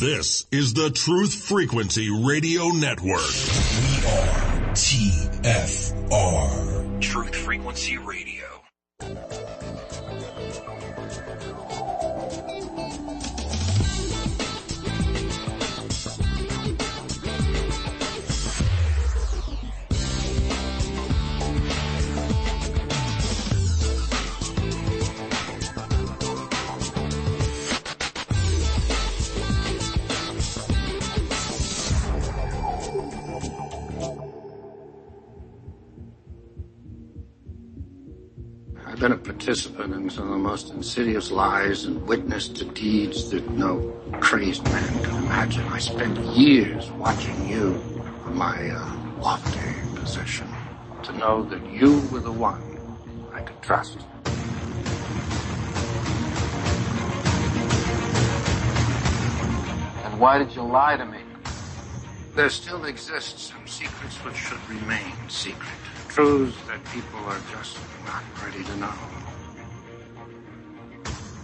This is the Truth Frequency Radio Network. We are TFR. Truth Frequency Radio. I've been a participant in some of the most insidious lies and witnessed to deeds that no crazed man can imagine. I spent years watching you from my lofty position to know that you were the one I could trust. And why did you lie to me? There still exist some secrets which should remain secret. Truths that people are just not ready to know.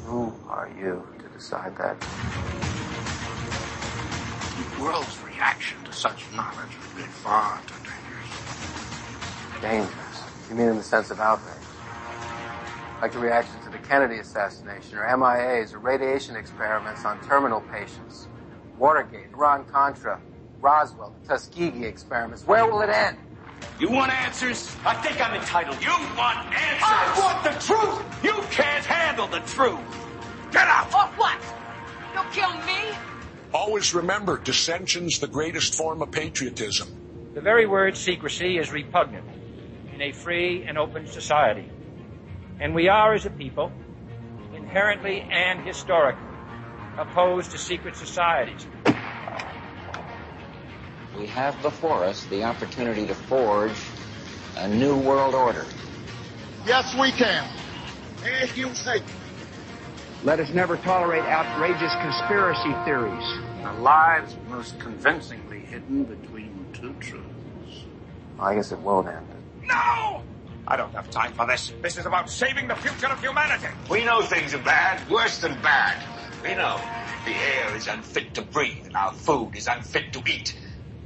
Who are you to decide that? The world's reaction to such knowledge would be far too dangerous. Dangerous? You mean in the sense of outrage? Like the reaction to the Kennedy assassination, or MIAs, or radiation experiments on terminal patients. Watergate, Iran-Contra, Roswell, the Tuskegee experiments. Where will it end? You want answers? I think I'm entitled. You want answers? I want the truth! You can't handle the truth! Get out! Or what? You'll kill me? Always remember, dissension's the greatest form of patriotism. The very word secrecy is repugnant in a free and open society. And we are, as a people, inherently and historically opposed to secret societies. We have before us the opportunity to forge a new world order. Yes, we can. If you think. Let us never tolerate outrageous conspiracy theories. The lies most convincingly hidden between two truths. I guess it won't end. No! I don't have time for this. This is about saving the future of humanity. We know things are bad, worse than bad. We know the air is unfit to breathe and our food is unfit to eat.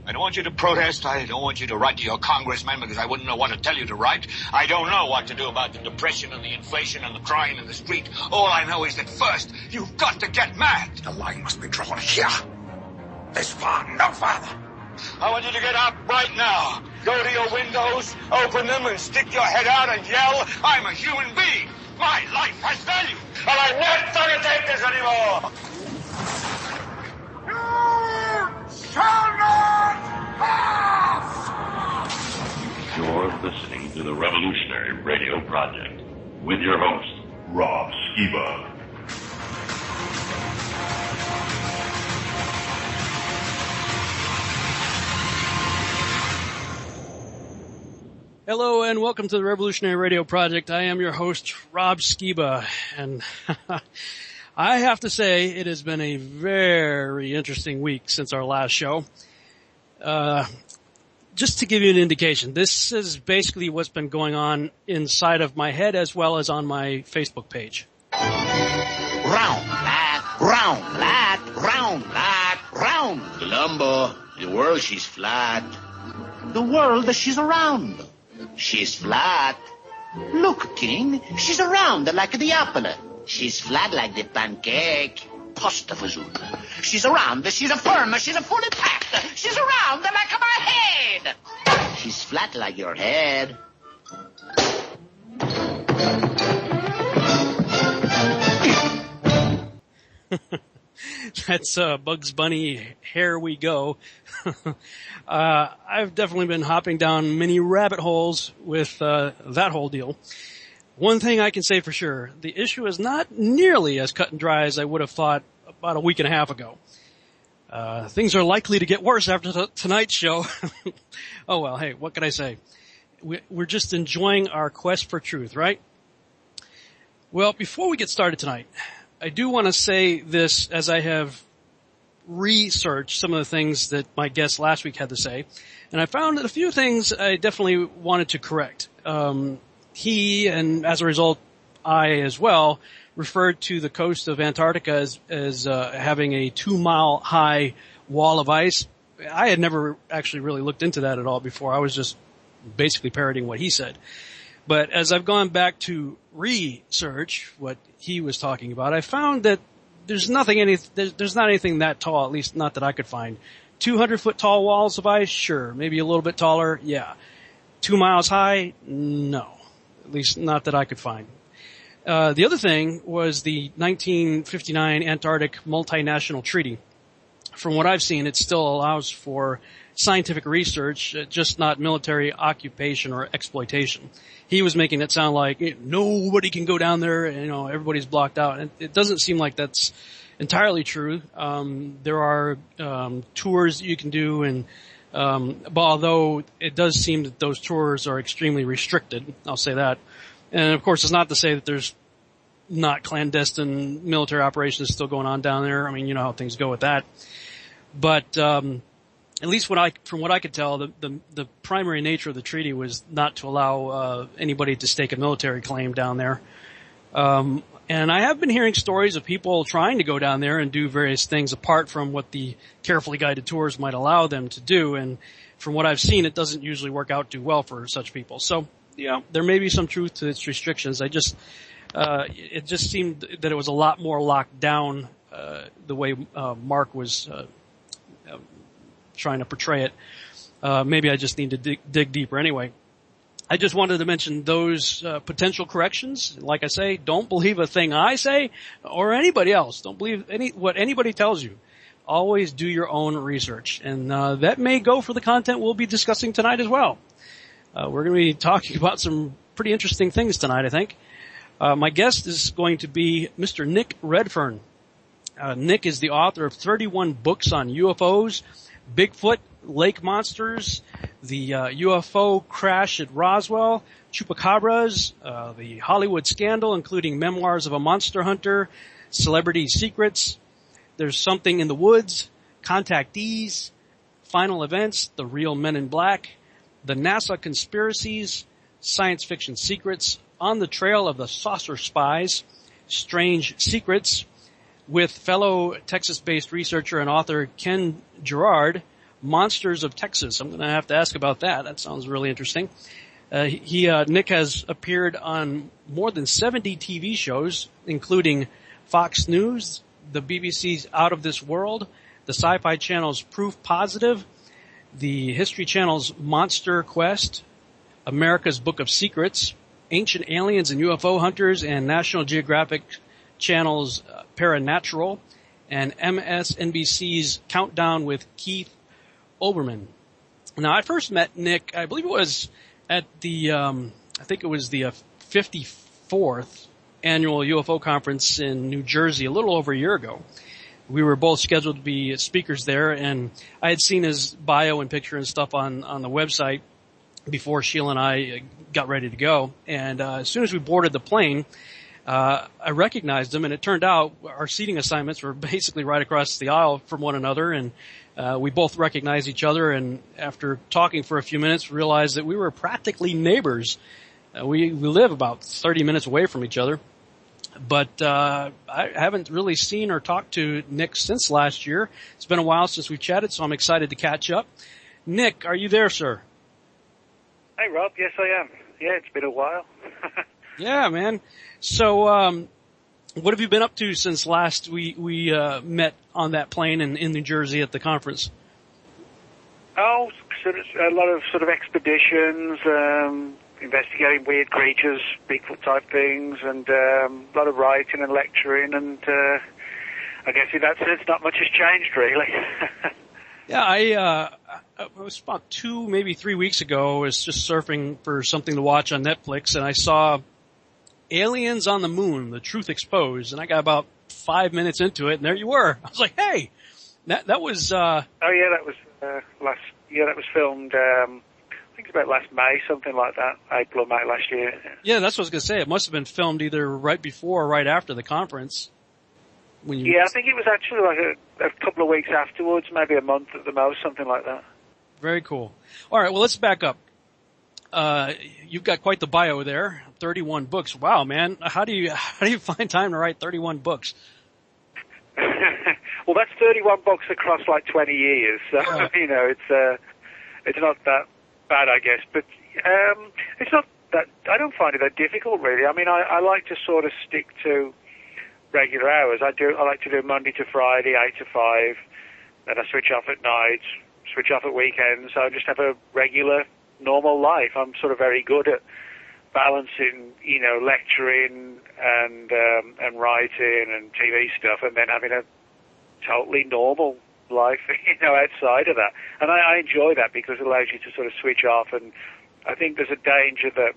I don't want you to protest. I don't want you to write to your congressman because I wouldn't know what to tell you to write. I don't know what to do about the depression and the inflation and the crying in the street. All I know is that first, you've got to get mad. The line must be drawn here. This far, no farther. I want you to get up right now. Go to your windows, open them, and stick your head out and yell, I'm a human being. My life has value, and I'm not going to take this anymore. You shall not pass! You're listening to the Revolutionary Radio Project with your host, Rob Skiba. Hello and welcome to the Revolutionary Radio Project. I am your host, Rob Skiba, and I have to say it has been a very interesting week since our last show. Just to give you an indication, this is basically what's been going on inside of my head as well as on my Facebook page. Round, lad, round, lad, round, lad, round. Columbo, the world she's flat. The world she's round. She's flat. Look, King, she's round like the apple. She's flat like the pancake. Pasta fazooka. She's round, she's firm, she's fully packed. She's round like my head. She's flat like your head. That's Bugs Bunny, Here We Go. I've definitely been hopping down many rabbit holes with that whole deal. One thing I can say for sure, the issue is not nearly as cut and dry as I would have thought about a week and a half ago. Things are likely to get worse after tonight's show. Oh well, hey, what can I say? We're just enjoying our quest for truth, right? Well, before we get started tonight, I do want to say this as I have researched some of the things that my guest last week had to say, and I found that a few things I definitely wanted to correct. He, and as a result, I as well, referred to the coast of Antarctica as having a 2-mile high wall of ice. I had never actually really looked into that at all before. I was just basically parroting what he said. But as I've gone back to research what he was talking about, I found that there's not anything that tall, at least not that I could find. 200-foot tall walls of ice, sure. Maybe a little bit taller, yeah. 2 miles high, no. At least not that I could find. The other thing was the 1959 Antarctic Multinational Treaty. From what I've seen, it still allows for scientific research, just not military occupation or exploitation. He was making it sound like nobody can go down there, everybody's blocked out. And it doesn't seem like that's entirely true. There are tours that you can do, and but although it does seem that those tours are extremely restricted, I'll say that. And of course, it's not to say that there's not clandestine military operations still going on down there. I mean, you know how things go with that. But at least from what I could tell, the primary nature of the treaty was not to allow anybody to stake a military claim down there. And I have been hearing stories of people trying to go down there and do various things apart from what the carefully guided tours might allow them to do. And from what I've seen, it doesn't usually work out too well for such people. So, there may be some truth to its restrictions. It just seemed that it was a lot more locked down, the way Mark was trying to portray it. Maybe I just need to dig deeper anyway. I just wanted to mention those potential corrections. Like I say, don't believe a thing I say or anybody else. Don't believe what anybody tells you. Always do your own research. And that may go for the content we'll be discussing tonight as well. We're going to be talking about some pretty interesting things tonight, I think. My guest is going to be Mr. Nick Redfern. Nick is the author of 31 books on UFOs, Bigfoot, lake monsters, the UFO crash at Roswell, chupacabras, the Hollywood scandal, including Memoirs of a Monster Hunter, Celebrity Secrets, There's Something in the Woods, Contactees, Final Events, The Real Men in Black, The NASA Conspiracies, Science Fiction Secrets, On the Trail of the Saucer Spies, Strange Secrets, with fellow Texas-based researcher and author Ken Gerard, Monsters of Texas. I'm going to have to ask about that. That sounds really interesting. Nick has appeared on more than 70 TV shows, including Fox News, the BBC's Out of This World, the Sci-Fi Channel's Proof Positive, the History Channel's Monster Quest, America's Book of Secrets, Ancient Aliens and UFO Hunters, and National Geographic Channel's Paranatural, and MSNBC's Countdown with Keith Olbermann. Now, I first met Nick, I believe it was at the, I think it was the 54th annual UFO conference in New Jersey a little over a year ago. We were both scheduled to be speakers there, and I had seen his bio and picture and stuff on the website before Sheila and I got ready to go. And as soon as we boarded the plane, I recognized him, and it turned out our seating assignments were basically right across the aisle from one another, and we both recognized each other, and after talking for a few minutes, realized that we were practically neighbors. We live about 30 minutes away from each other. But I haven't really seen or talked to Nick since last year. It's been a while since we've chatted, so I'm excited to catch up. Nick, are you there, sir? Hey, Rob. Yes, I am. Yeah, it's been a while. Yeah, man. So, what have you been up to since last we met on that plane in New Jersey at the conference? Oh, a lot of sort of expeditions, investigating weird creatures, Bigfoot type things, and a lot of writing and lecturing, and I guess in that sense, not much has changed, really. Yeah, it was about 2, maybe 3 weeks ago. I was just surfing for something to watch on Netflix, and I saw Aliens on the Moon, The Truth Exposed, and I got about 5 minutes into it, and there you were. I was like, hey, that was... Oh, yeah, that was that was filmed, I think it's about last May, something like that, April or May last year. Yeah, that's what I was going to say. It must have been filmed either right before or right after the conference. Yeah, I think it was actually like a couple of weeks afterwards, maybe a month at the most, something like that. Very cool. All right, well, let's back up. you've got quite the bio there. 31 books. Wow, man. How do you find time to write 31 books? Well, that's 31 books across like 20 years. So, it's not that bad, I guess. But it's not that, I don't find it that difficult, really. I mean, I like to sort of stick to regular hours. I like to do Monday to Friday, 8 to 5. Then I switch off at night, switch off at weekends. So I just have a regular, normal life. I'm sort of very good at balancing, lecturing and writing and TV stuff, and then having a totally normal life, outside of that. And I enjoy that because it allows you to sort of switch off. And I think there's a danger that,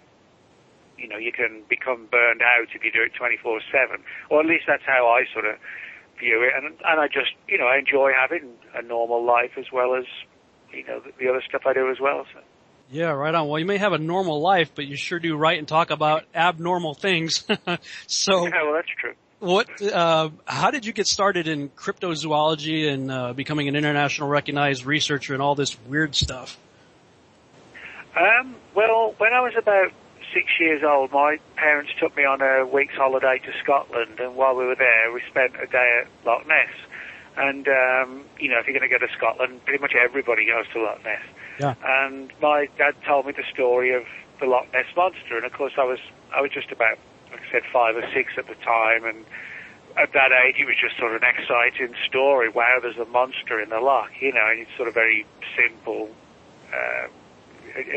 you can become burned out if you do it 24/7, or at least that's how I sort of view it. And I just, I enjoy having a normal life as well as, the other stuff I do as well. So. Yeah, right on. Well, you may have a normal life, but you sure do write and talk about abnormal things. So, yeah, well, that's true. How did you get started in cryptozoology and becoming an international recognized researcher and all this weird stuff? Well, when I was about 6 years old, my parents took me on a week's holiday to Scotland, and while we were there, we spent a day at Loch Ness. And, if you're going to go to Scotland, pretty much everybody goes to Loch Ness. Yeah. And my dad told me the story of the Loch Ness Monster, and of course I was just about, like I said, 5 or 6 at the time, and at that age it was just sort of an exciting story. Wow, there's a monster in the loch, and it's sort of very simple.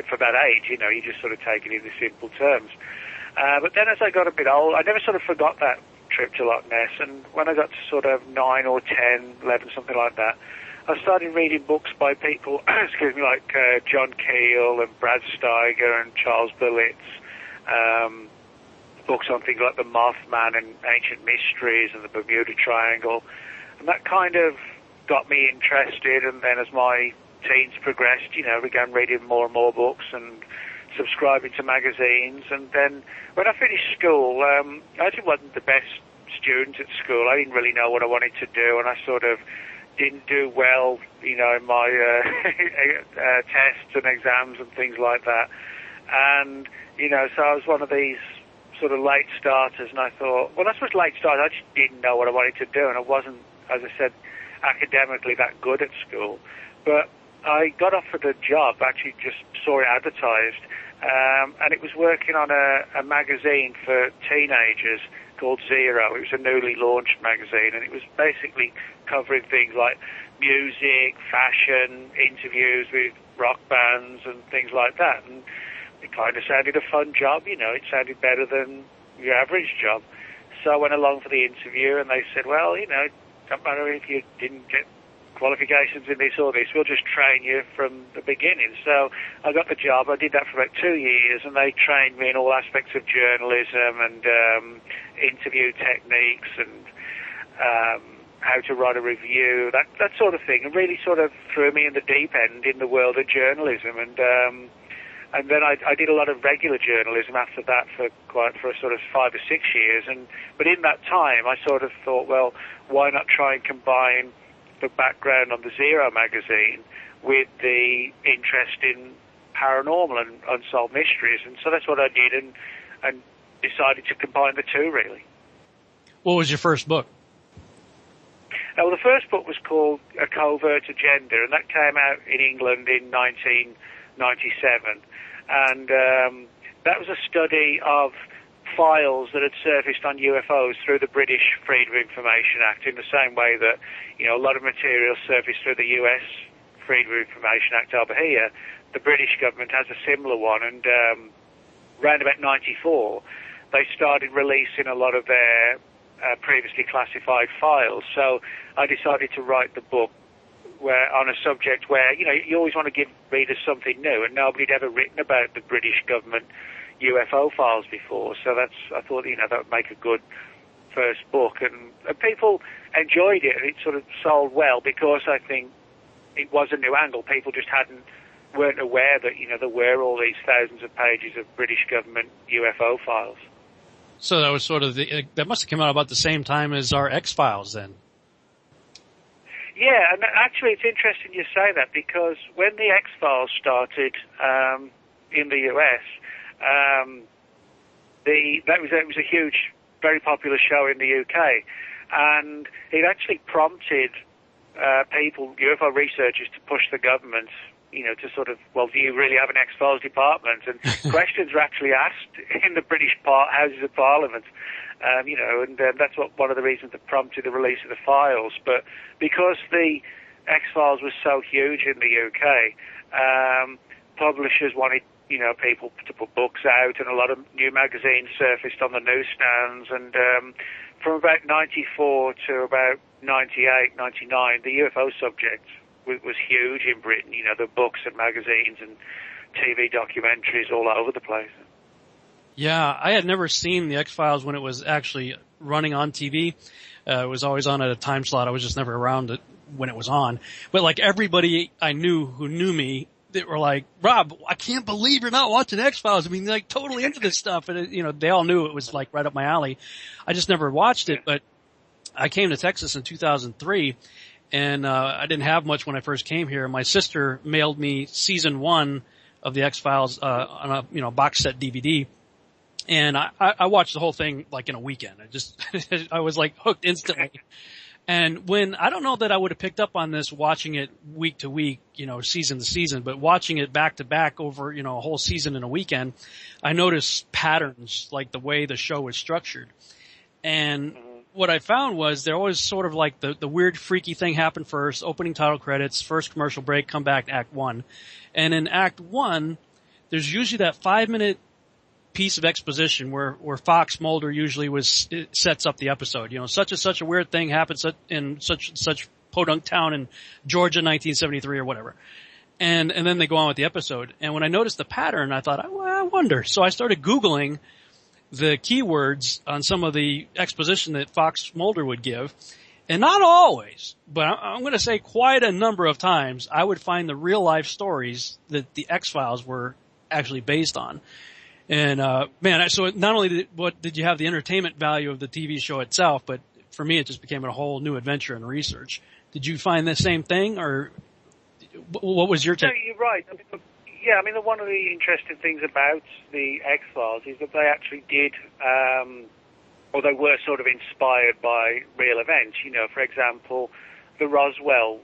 For that age, you just sort of take it in the simple terms. But then as I got a bit old, I never sort of forgot that trip to Loch Ness, and when I got to sort of 9 or 10, 11, something like that, I started reading books by people, like John Keel and Brad Steiger and Charles Berlitz, books on things like the Mothman and Ancient Mysteries and the Bermuda Triangle, and that kind of got me interested. And then as my teens progressed, began reading more and more books and subscribing to magazines. And then when I finished school, I actually wasn't the best student at school. I didn't really know what I wanted to do, and I sort of didn't do well, in my tests and exams and things like that. And, so I was one of these sort of late starters, and I thought, well, that's what late starters, I just didn't know what I wanted to do, and I wasn't, as I said, academically that good at school. But I got offered a job, actually just saw it advertised, and it was working on a magazine for teenagers called Zero. It was a newly launched magazine, and it was basically covering things like music, fashion, interviews with rock bands and things like that. And it kind of sounded a fun job, it sounded better than your average job. So I went along for the interview, and they said, well, it don't matter if you didn't get qualifications in this or this, we'll just train you from the beginning. So I got the job. I did that for about 2 years, and they trained me in all aspects of journalism and interview techniques and how to write a review, that sort of thing, and really sort of threw me in the deep end in the world of journalism. And then I did a lot of regular journalism after that for sort of 5 or 6 years. But in that time, I sort of thought, well, why not try and combine the background on the Zero magazine with the interest in paranormal and unsolved mysteries. And so that's what I did, and decided to combine the two, really. What was your first book? Well, the first book was called A Covert Agenda, and that came out in England in 1997. And that was a study of files that had surfaced on UFOs through the British Freedom of Information Act, in the same way that, a lot of material surfaced through the US Freedom of Information Act over here. The British government has a similar one, and around about 94, they started releasing a lot of their previously classified files. So I decided to write the book on a subject where, you always want to give readers something new, and nobody had ever written about the British government UFO files before. So I thought, that would make a good first book, and people enjoyed it, and it sort of sold well because I think it was a new angle. People just weren't aware that, there were all these thousands of pages of British government UFO files. So that was sort of that must have come out about the same time as our X-Files then. Yeah, and actually it's interesting you say that, because when the X-Files started, in the US. That was a huge, very popular show in the UK, and it actually prompted people, UFO researchers, to push the government, to sort of, well, do you really have an X-Files department? And questions were actually asked in the British Houses of Parliament, and that's one of the reasons that prompted the release of the files. But because the X-Files was so huge in the UK, publishers wanted, people to put books out, and a lot of new magazines surfaced on the newsstands. And from about 94 to about 98, 99, the UFO subject was huge in Britain. The books and magazines and TV documentaries all over the place. Yeah, I had never seen the X-Files when it was actually running on TV. It was always on at a time slot. I was just never around it when it was on. But like everybody I knew who knew me, they were like, Rob, I can't believe you're not watching X-Files. I mean, like totally into this stuff. And they all knew it was like right up my alley. I just never watched it, but I came to Texas in 2003 and, I didn't have much when I first came here. My sister mailed me season 1 of the X-Files, on a, box set DVD. And I watched the whole thing like in a weekend. I was like hooked instantly. And I don't know that I would have picked up on this watching it week to week, season to season, but watching it back to back over, a whole season in a weekend, I noticed patterns, like the way the show was structured. And what I found was there always sort of like the weird freaky thing happened first, opening title credits, first commercial break, come back to Act 1. And in Act 1, there's usually that 5-minute piece of exposition where Fox Mulder usually sets up the episode. Such and such a weird thing happened in such podunk town in Georgia, 1973 or whatever. And then they go on with the episode. And when I noticed the pattern, I thought, I wonder. So I started Googling the keywords on some of the exposition that Fox Mulder would give. And not always, but I'm going to say quite a number of times, I would find the real life stories that the X-Files were actually based on. And, so not only did you have the entertainment value of the TV show itself, but for me it just became a whole new adventure in research. Did you find the same thing, or what was your take? No, you're right. One of the interesting things about the X-Files is that they actually did, or they were sort of inspired by real events. For example, the Roswell,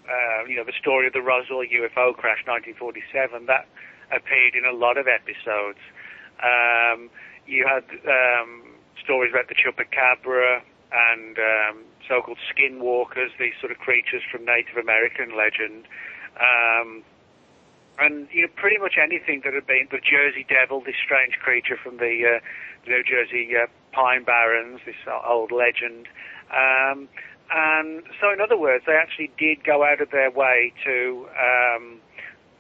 the story of the Roswell UFO crash, 1947, that appeared in a lot of episodes. You had stories about the Chupacabra and so-called skinwalkers, these sort of creatures from Native American legend. And pretty much anything that had been the Jersey Devil, this strange creature from the New Jersey Pine Barrens, this old legend. And so, in other words, they actually did go out of their way to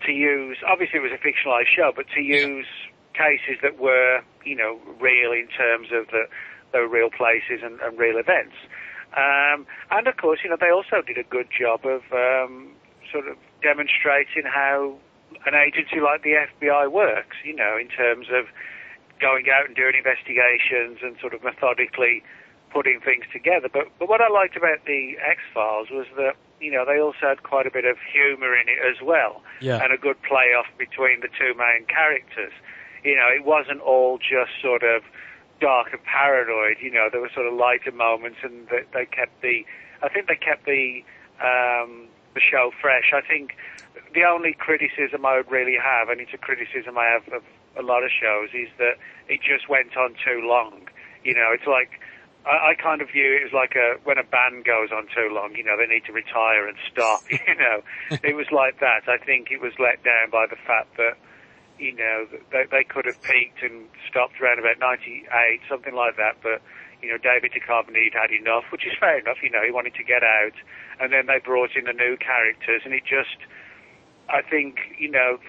use. Obviously, it was a fictionalized show, but to use cases that were, real in terms of the real places and real events. And of course, they also did a good job of sort of demonstrating how an agency like the FBI works, in terms of going out and doing investigations and sort of methodically putting things together. But what I liked about the X-Files was that, they also had quite a bit of humor in it as well. Yeah. And a good playoff between the two main characters. It wasn't all just sort of dark and paranoid. There were sort of lighter moments, and they kept the show fresh. I think the only criticism I would really have, and it's a criticism I have of a lot of shows, is that it just went on too long. It's like, I kind of view it as like when a band goes on too long, they need to retire and stop, It was like that. I think it was let down by the fact that, they could have peaked and stopped around about 98, something like that, but, David Duchovny had enough, which is fair enough, he wanted to get out, and then they brought in the new characters, and it just, I think,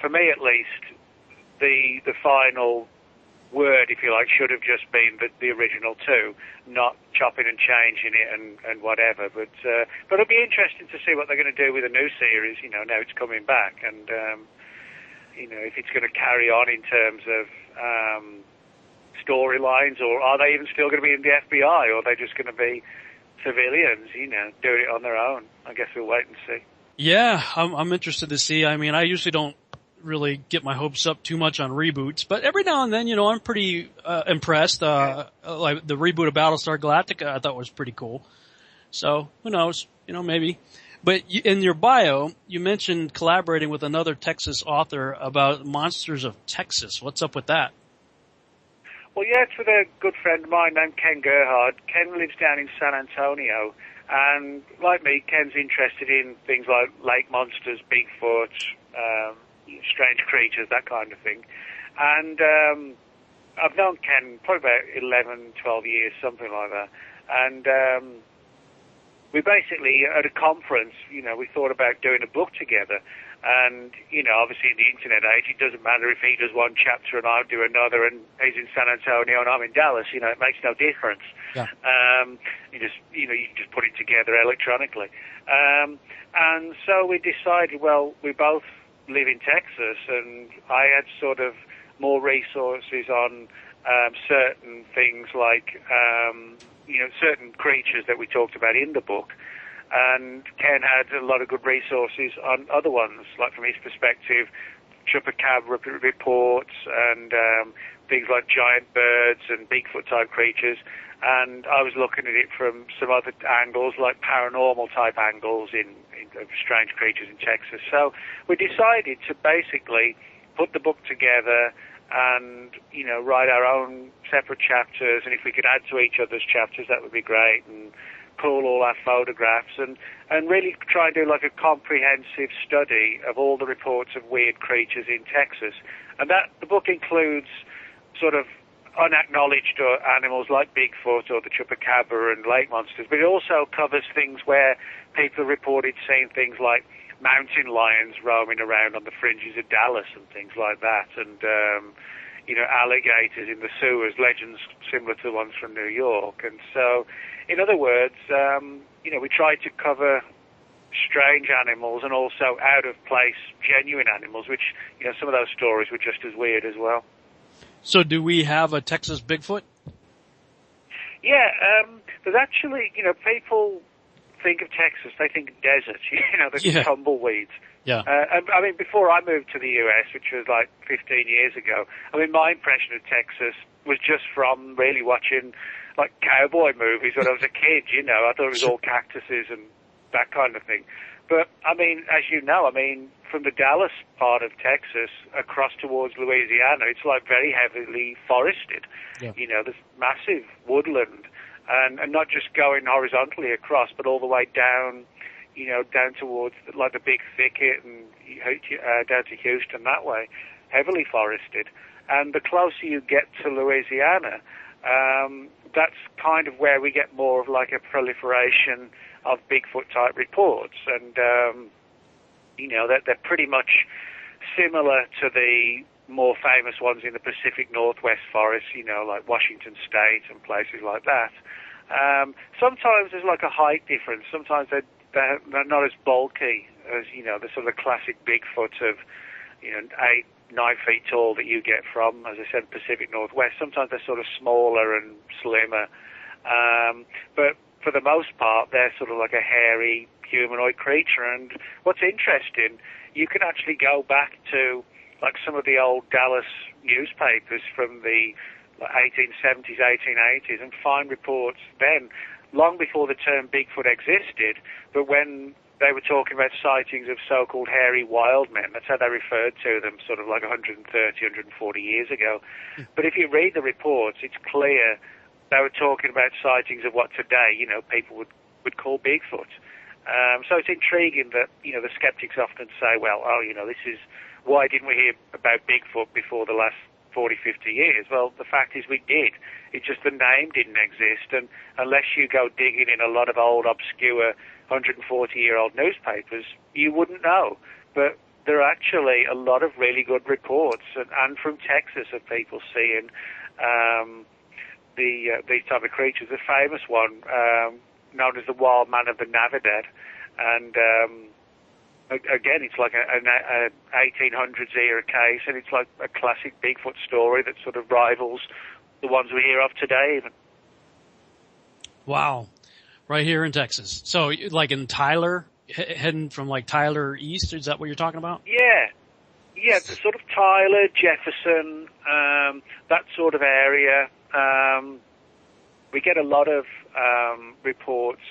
for me at least, the final word, if you like, should have just been the original two, not chopping and changing it and whatever. But it'll be interesting to see what they're going to do with the new series, now it's coming back, and, if it's going to carry on in terms of storylines, or are they even still going to be in the FBI, or are they just going to be civilians, doing it on their own? I guess we'll wait and see. Yeah, I'm interested to see. I mean, I usually don't really get my hopes up too much on reboots, but every now and then, I'm pretty impressed. Like the reboot of Battlestar Galactica, I thought was pretty cool. So who knows? Maybe. But in your bio, you mentioned collaborating with another Texas author about monsters of Texas. What's up with that? Well, yeah, it's with a good friend of mine named Ken Gerhard. Ken lives down in San Antonio, and like me, Ken's interested in things like lake monsters, Bigfoot, strange creatures, that kind of thing. And I've known Ken probably about 11, 12 years, something like that. And we basically, at a conference, we thought about doing a book together. And, obviously in the internet age, it doesn't matter if he does one chapter and I do another, and he's in San Antonio and I'm in Dallas, it makes no difference. Yeah. You just put it together electronically. And so we decided, well, we both live in Texas, and I had sort of more resources on certain things like, certain creatures that we talked about in the book. And Ken had a lot of good resources on other ones, like from his perspective, chupacabra reports and things like giant birds and Bigfoot-type creatures. And I was looking at it from some other angles, like paranormal-type angles of strange creatures in Texas. So we decided to basically put the book together and, write our own separate chapters. And if we could add to each other's chapters, that would be great. And pull all our photographs and really try and do like a comprehensive study of all the reports of weird creatures in Texas. And the book includes sort of unacknowledged animals like Bigfoot or the chupacabra and lake monsters, but it also covers things where people reported seeing things like mountain lions roaming around on the fringes of Dallas and things like that, and alligators in the sewers, legends similar to the ones from New York. And so, in other words, we tried to cover strange animals and also out-of-place genuine animals, which, some of those stories were just as weird as well. So do we have a Texas Bigfoot? Yeah, there's actually, people think of Texas, they think desert, the tumbleweeds. Yeah. I mean, before I moved to the U.S., which was like 15 years ago, my impression of Texas was just from really watching like cowboy movies when I was a kid, I thought it was all cactuses and that kind of thing. But, as you know, from the Dallas part of Texas across towards Louisiana, it's like very heavily forested. Yeah. There's massive woodland, and not just going horizontally across, but all the way down, down towards like the big thicket and down to Houston that way, heavily forested. And the closer you get to Louisiana, that's kind of where we get more of like a proliferation of Bigfoot-type reports. And, they're pretty much similar to the more famous ones in the Pacific Northwest forest, like Washington State and places like that. Sometimes there's like a height difference. Sometimes they're not as bulky as, the sort of classic Bigfoot of, 8, 9 feet tall that you get from, as I said, Pacific Northwest. Sometimes they're sort of smaller and slimmer. But for the most part, they're sort of like a hairy humanoid creature. And what's interesting, you can actually go back to like some of the old Dallas newspapers from the 1870s, 1880s, and find reports then, long before the term Bigfoot existed, but when they were talking about sightings of so-called hairy wild men. That's how they referred to them, sort of like 130, 140 years ago. But if you read the reports, it's clear they were talking about sightings of what today, people would call Bigfoot. So it's intriguing that, the skeptics often say, well, this is, why didn't we hear about Bigfoot before the last 40, 50 years? Well, the fact is we did. It's just the name didn't exist, and unless you go digging in a lot of old, obscure 140-year-old newspapers, you wouldn't know. But there are actually a lot of really good reports, and from Texas, of people seeing these type of creatures. The famous one, known as the Wild Man of the Navidad, and again, it's like an 1800s era case, and it's like a classic Bigfoot story that sort of rivals the ones we hear of today even. Wow. Right here in Texas. So like in Tyler, heading from like Tyler east, is that what you're talking about? Yeah. yeah, the sort of Tyler, Jefferson, that sort of area. We get a lot of reports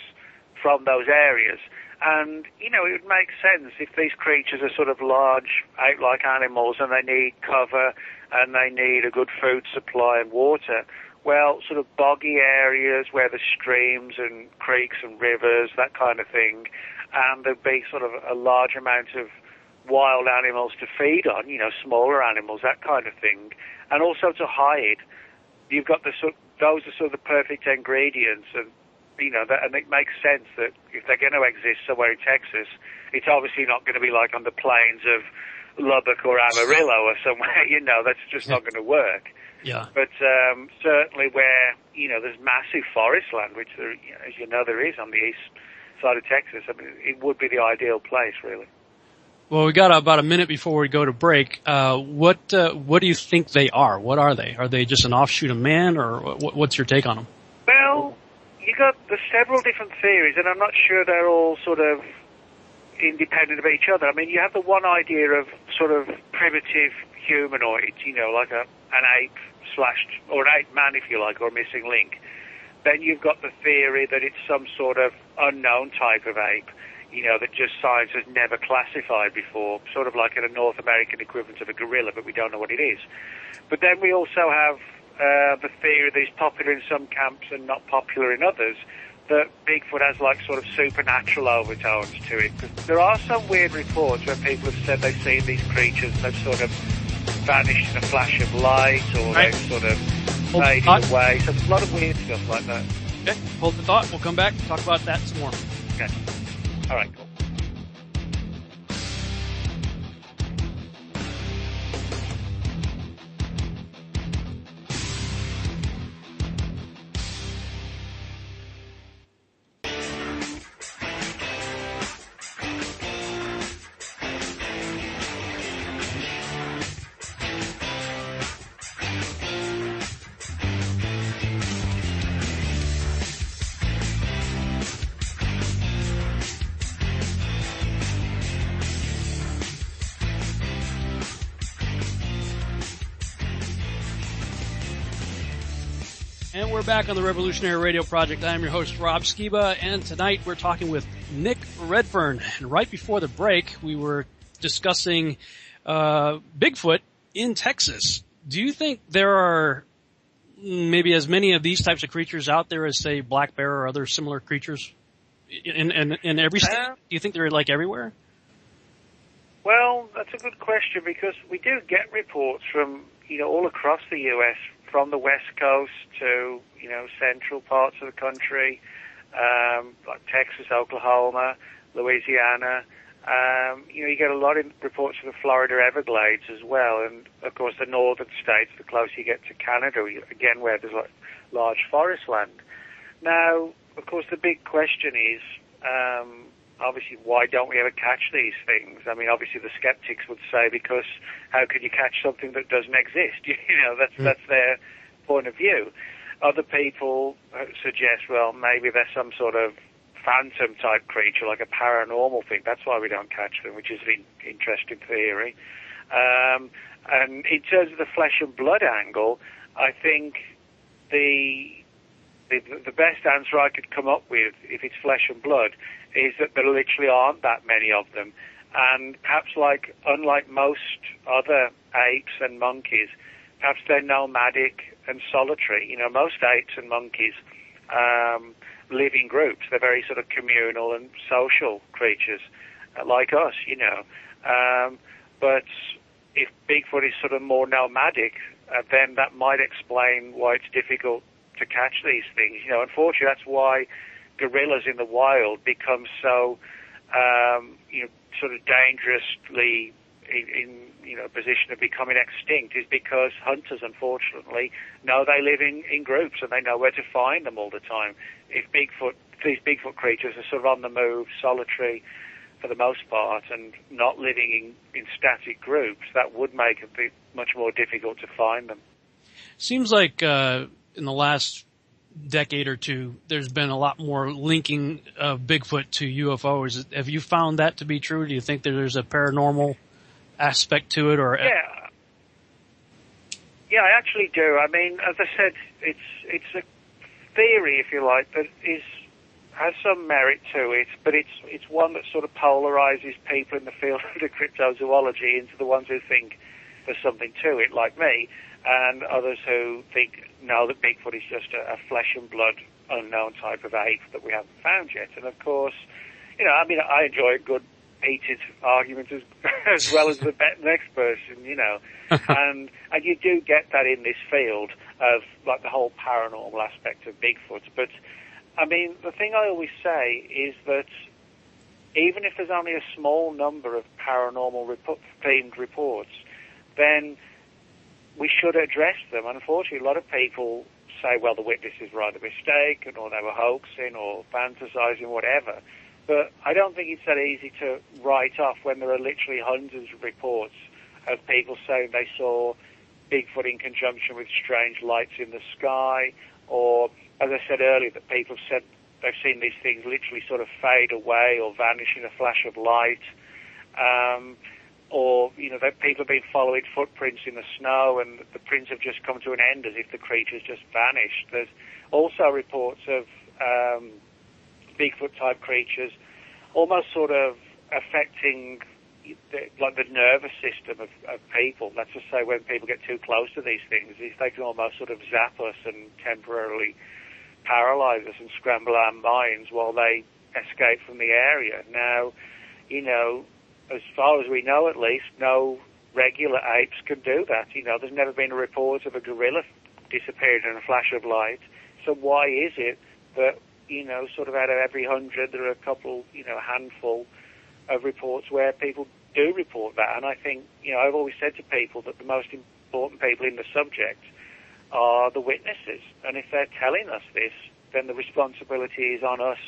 from those areas. And, you know, it would make sense if these creatures are sort of large, ape-like animals and they need cover and they need a good food supply and water. Well, sort of boggy areas where there's streams and creeks and rivers, that kind of thing, and there'd be sort of a large amount of wild animals to feed on, you know, smaller animals, that kind of thing, and also to hide. You've got those are sort of the perfect ingredients, and you know, and it makes sense that if they're going to exist somewhere in Texas, it's obviously not going to be like on the plains of Lubbock or Amarillo or somewhere, you know, that's just not going to work. Yeah. But certainly where, you know, there's massive forest land, which there, as you know, there is on the east side of Texas, I mean, it would be the ideal place, really. Well, we got about a minute before we go to break. What do you think they are? What are they? Are they just an offshoot of man, or what's your take on them? Well, there's several different theories, and I'm not sure they're all sort of independent of each other. I mean, you have the one idea of sort of primitive humanoids, you know, like an ape or an ape man, if you like, or a missing link. Then you've got the theory that it's some sort of unknown type of ape, you know, that just science has never classified before, sort of like in a North American equivalent of a gorilla, but we don't know what it is. But then we also have the theory that is popular in some camps and not popular in others, that Bigfoot has like sort of supernatural overtones to it. Because there are some weird reports where people have said they've seen these creatures and they've sort of vanished in a flash of light, or they've sort of faded away. So there's a lot of weird stuff like that. Okay, hold the thought. We'll come back and talk about that some more. Okay. All right, cool. And we're back on the Revolutionary Radio Project. I'm your host, Rob Skiba, and tonight we're talking with Nick Redfern. And right before the break, we were discussing Bigfoot in Texas. Do you think there are maybe as many of these types of creatures out there as, say, black bear or other similar creatures in every state? Do you think they're like everywhere? Well, that's a good question, because we do get reports from, you know, all across the U.S., from the West Coast to, you know, central parts of the country, like Texas, Oklahoma, Louisiana. You know, you get a lot of reports from the Florida Everglades as well, and of course the northern states, the closer you get to Canada, again, where there's like large forest land. Now, of course, the big question is, obviously, why don't we ever catch these things? I mean, obviously the skeptics would say, because how could you catch something that doesn't exist? You know, that's their point of view. Other people suggest, well, maybe there's some sort of phantom type creature, like a paranormal thing. That's why we don't catch them, which is an interesting theory. And in terms of the flesh and blood angle, I think the best answer I could come up with, if it's flesh and blood, is that there literally aren't that many of them. And perhaps unlike most other apes and monkeys, perhaps they're nomadic and solitary. You know, most apes and monkeys live in groups. They're very sort of communal and social creatures, like us, you know. But if Bigfoot is sort of more nomadic, then that might explain why it's difficult to catch these things. You know, unfortunately, that's why gorillas in the wild become so, you know, sort of dangerously in you know, position of becoming extinct, is because hunters, unfortunately, know they live in groups and they know where to find them all the time. If these Bigfoot creatures are sort of on the move, solitary for the most part, and not living in static groups, that would make it much more difficult to find them. Seems like in the last decade or two, there's been a lot more linking of Bigfoot to UFOs. Have you found that to be true? Do you think that there's a paranormal aspect to it, or Yeah, I actually do. I mean, as I said, it's a theory, if you like, that has some merit to it, but it's one that sort of polarizes people in the field of the cryptozoology into the ones who think there's something to it, like me, and others who think, no, that Bigfoot is just a flesh and blood unknown type of ape that we haven't found yet. And of course, you know, I mean, I enjoy a good heated argument as well as the next person, you know. and you do get that in this field of, like, the whole paranormal aspect of Bigfoot. But, I mean, the thing I always say is that even if there's only a small number of paranormal themed reports, then we should address them. Unfortunately, a lot of people say, well, the witnesses were either mistaken or they were hoaxing or fantasizing, whatever. But I don't think it's that easy to write off when there are literally hundreds of reports of people saying they saw Bigfoot in conjunction with strange lights in the sky, or, as I said earlier, that people have said they've seen these things literally sort of fade away or vanish in a flash of light. Or, you know, that people have been following footprints in the snow and the prints have just come to an end as if the creature's just vanished. There's also reports of Bigfoot-type creatures almost sort of affecting the nervous system of people. Let's just say when people get too close to these things, they can almost sort of zap us and temporarily paralyze us and scramble our minds while they escape from the area. Now, you know, as far as we know at least, no regular apes can do that. You know, there's never been a report of a gorilla disappearing in a flash of light. So why is it that, you know, sort of out of every 100, there are a couple, you know, a handful of reports where people do report that? And I think, you know, I've always said to people that the most important people in the subject are the witnesses. And if they're telling us this, then the responsibility is on us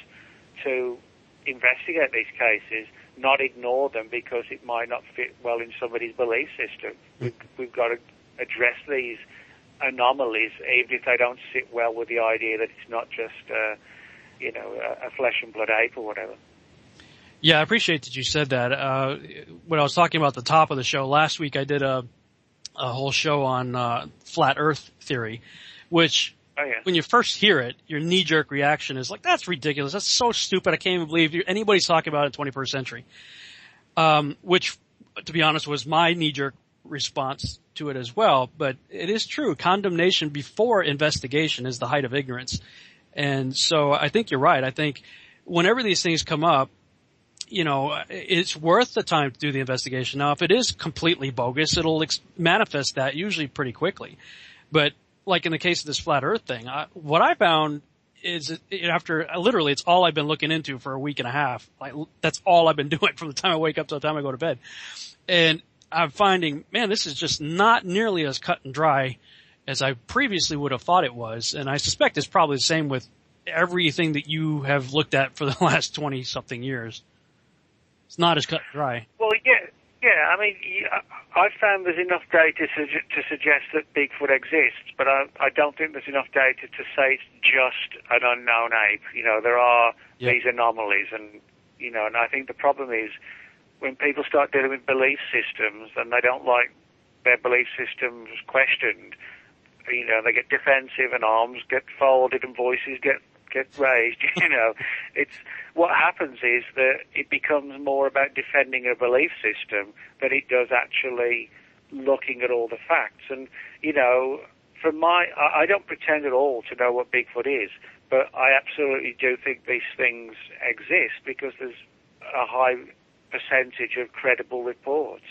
to investigate these cases, not ignore them because it might not fit well in somebody's belief system. We've got to address these anomalies, even if they don't sit well with the idea that it's not just, you know, a flesh and blood ape or whatever. Yeah, I appreciate that you said that. When I was talking about the top of the show last week, I did a whole show on flat Earth theory, which when you first hear it, your knee-jerk reaction is like, that's ridiculous. That's so stupid. I can't even believe anybody's talking about it in the 21st century. Which, to be honest, was my knee-jerk response to it as well. But it is true. Condemnation before investigation is the height of ignorance. And so I think you're right. I think whenever these things come up, you know, it's worth the time to do the investigation. Now, if it is completely bogus, it'll manifest that usually pretty quickly. But like in the case of this flat Earth thing, what I found is after literally it's all I've been looking into for a week and a half. Like, that's all I've been doing from the time I wake up to the time I go to bed. And I'm finding, man, this is just not nearly as cut and dry as I previously would have thought it was. And I suspect it's probably the same with everything that you have looked at for the last 20-something years. It's not as cut and dry. Well, yeah. I mean, I found there's enough data to suggest that Bigfoot exists, but I don't think there's enough data to say it's just an unknown ape. You know, there are these anomalies, and, you know, and I think the problem is when people start dealing with belief systems and they don't like their belief systems questioned, you know, they get defensive and arms get folded and voices get raised, you know. It's what happens is that it becomes more about defending a belief system than it does actually looking at all the facts. And, you know, I don't pretend at all to know what Bigfoot is, but I absolutely do think these things exist because there's a high percentage of credible reports.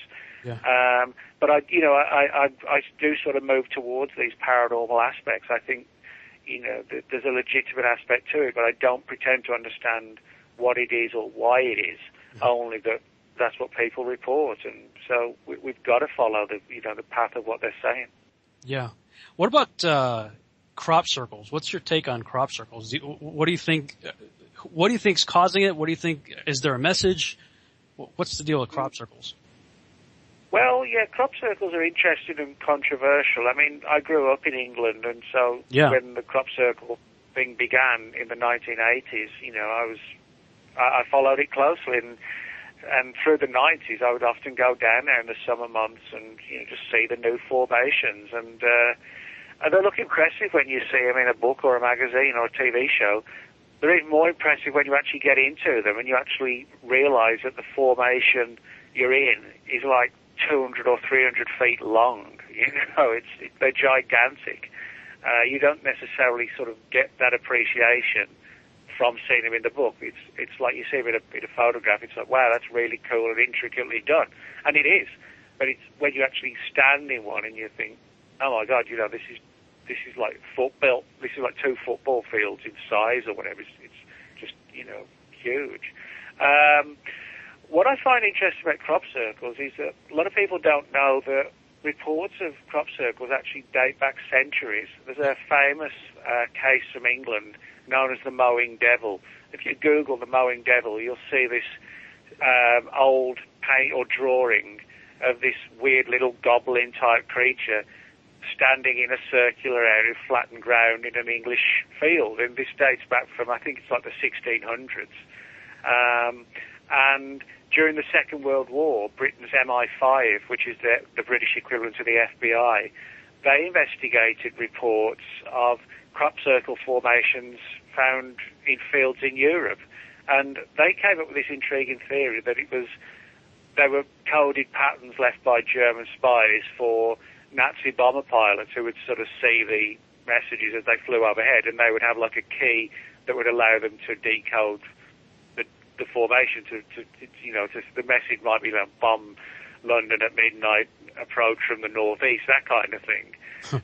Yeah. But I do sort of move towards these paranormal aspects. I think, you know, there's a legitimate aspect to it, but I don't pretend to understand what it is or why it is. Only that's what people report, and so we've got to follow the path of what they're saying. Yeah. What about crop circles? What's your take on crop circles? What do you think? What do you think's causing it? What do you think? Is there a message? What's the deal with crop circles? Well, yeah, crop circles are interesting and controversial. I mean, I grew up in England, and so when the crop circle thing began in the 1980s, you know, I followed it closely, and And through the 90s, I would often go down there in the summer months and just see the new formations. And they look impressive when you see them in a book or a magazine or a TV show. They're even more impressive when you actually get into them and you actually realize that the formation you're in is like 200 or 300 feet long. They're gigantic. You don't necessarily sort of get that appreciation from seeing them in the book. It's like you see them in a photograph. It's like, wow, that's really cool and intricately done, and it is. But it's when you actually stand in one and you think, oh my God, this is like football. This is like 2 football fields in size or whatever. It's just huge. What I find interesting about crop circles is that a lot of people don't know that reports of crop circles actually date back centuries. There's a famous case from England known as the mowing devil. If you Google the mowing devil, you'll see this old paint or drawing of this weird little goblin-type creature standing in a circular area of flattened ground in an English field. And this dates back from, I think it's like the 1600s. And during the Second World War, Britain's MI5, which is the British equivalent to the FBI, they investigated reports of crop circle formations found in fields in Europe. And they came up with this intriguing theory that they were coded patterns left by German spies for Nazi bomber pilots who would sort of see the messages as they flew overhead, and they would have like a key that would allow them to decode the formation. The message might be bomb London at midnight, approach from the northeast, that kind of thing.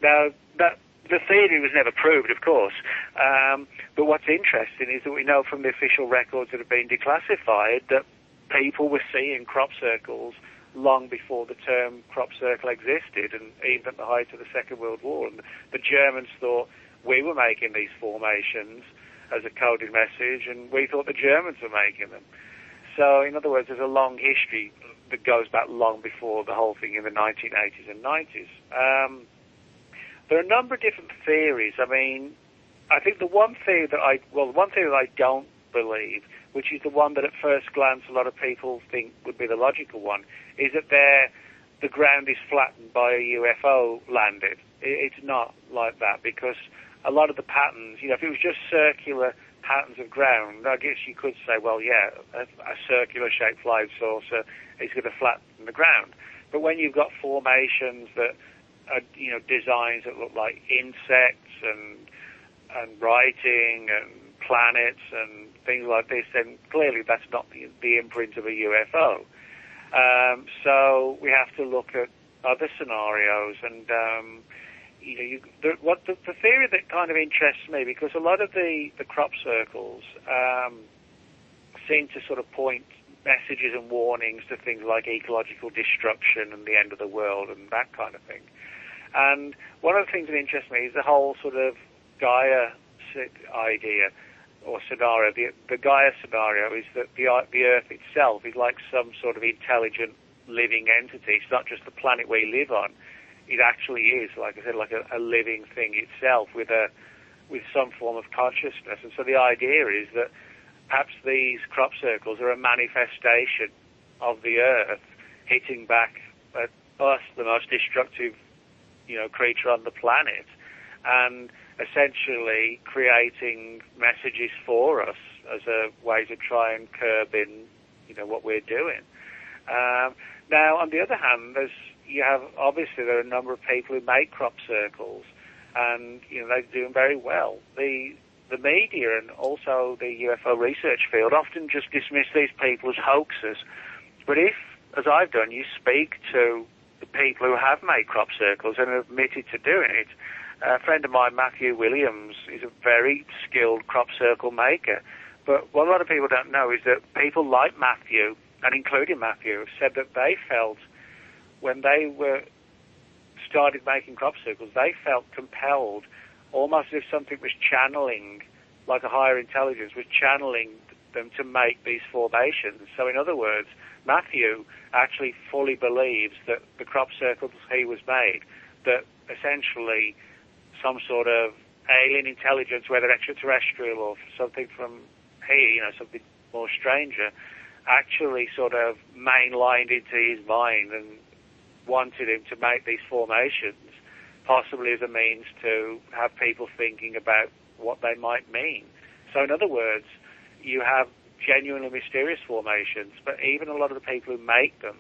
Now, the theory was never proved, of course, but what's interesting is that we know from the official records that have been declassified that people were seeing crop circles long before the term crop circle existed, and even at the height of the Second World War. And the Germans thought we were making these formations as a coded message, and we thought the Germans were making them. So, in other words, there's a long history that goes back long before the whole thing in the 1980s and 90s. There are a number of different theories. I mean, I think the one theory that I don't believe, which is the one that at first glance a lot of people think would be the logical one, is that the ground is flattened by a UFO landed. It's not like that, because a lot of the patterns, if it was just circular patterns of ground, I guess you could say, well, yeah, a circular-shaped flying saucer is going to flatten the ground. But when you've got formations that are, designs that look like insects and writing and planets and things like this, then clearly that's not the imprint of a UFO. So we have to look at other scenarios, and the theory that kind of interests me, because a lot of the crop circles seem to sort of point messages and warnings to things like ecological destruction and the end of the world and that kind of thing. And one of the things that interests me is the whole sort of Gaia idea or scenario. The Gaia scenario is that the Earth itself is like some sort of intelligent living entity. It's not just the planet we live on. It actually is, like I said, like a living thing itself with some form of consciousness. And so the idea is that perhaps these crop circles are a manifestation of the Earth hitting back at us, the most destructive, creature on the planet, and essentially creating messages for us as a way to try and curb in, what we're doing. Now, on the other hand, there are a number of people who make crop circles, and they're doing very well. The media and also the UFO research field often just dismiss these people as hoaxers. But if, as I've done, you speak to the people who have made crop circles and have admitted to doing it, a friend of mine, Matthew Williams, is a very skilled crop circle maker. But what a lot of people don't know is that people like Matthew, and including Matthew, have said that they felt when they started making crop circles, they felt compelled, almost as if something was channeling, like a higher intelligence was channeling them to make these formations. So in other words, Matthew actually fully believes that the crop circles he was made, that essentially some sort of alien intelligence, whether extraterrestrial or something from here, something more stranger, actually sort of mainlined into his mind and wanted him to make these formations, possibly as a means to have people thinking about what they might mean. So in other words, you have genuinely mysterious formations, but even a lot of the people who make them,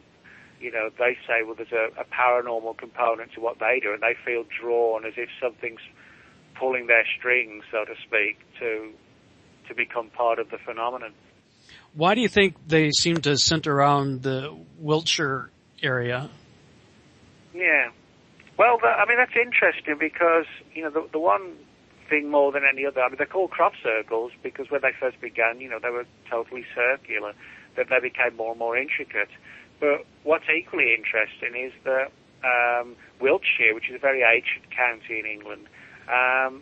you know, they say, well, there's a paranormal component to what they do, and they feel drawn as if something's pulling their strings, so to speak, to become part of the phenomenon. Why do you think they seem to center around the Wiltshire area? Yeah. Well, I mean, that's interesting because, you know, the one thing more than any other, I mean, they're called crop circles because when they first began, you know, they were totally circular, that they became more and more intricate. But what's equally interesting is that Wiltshire, which is a very ancient county in England,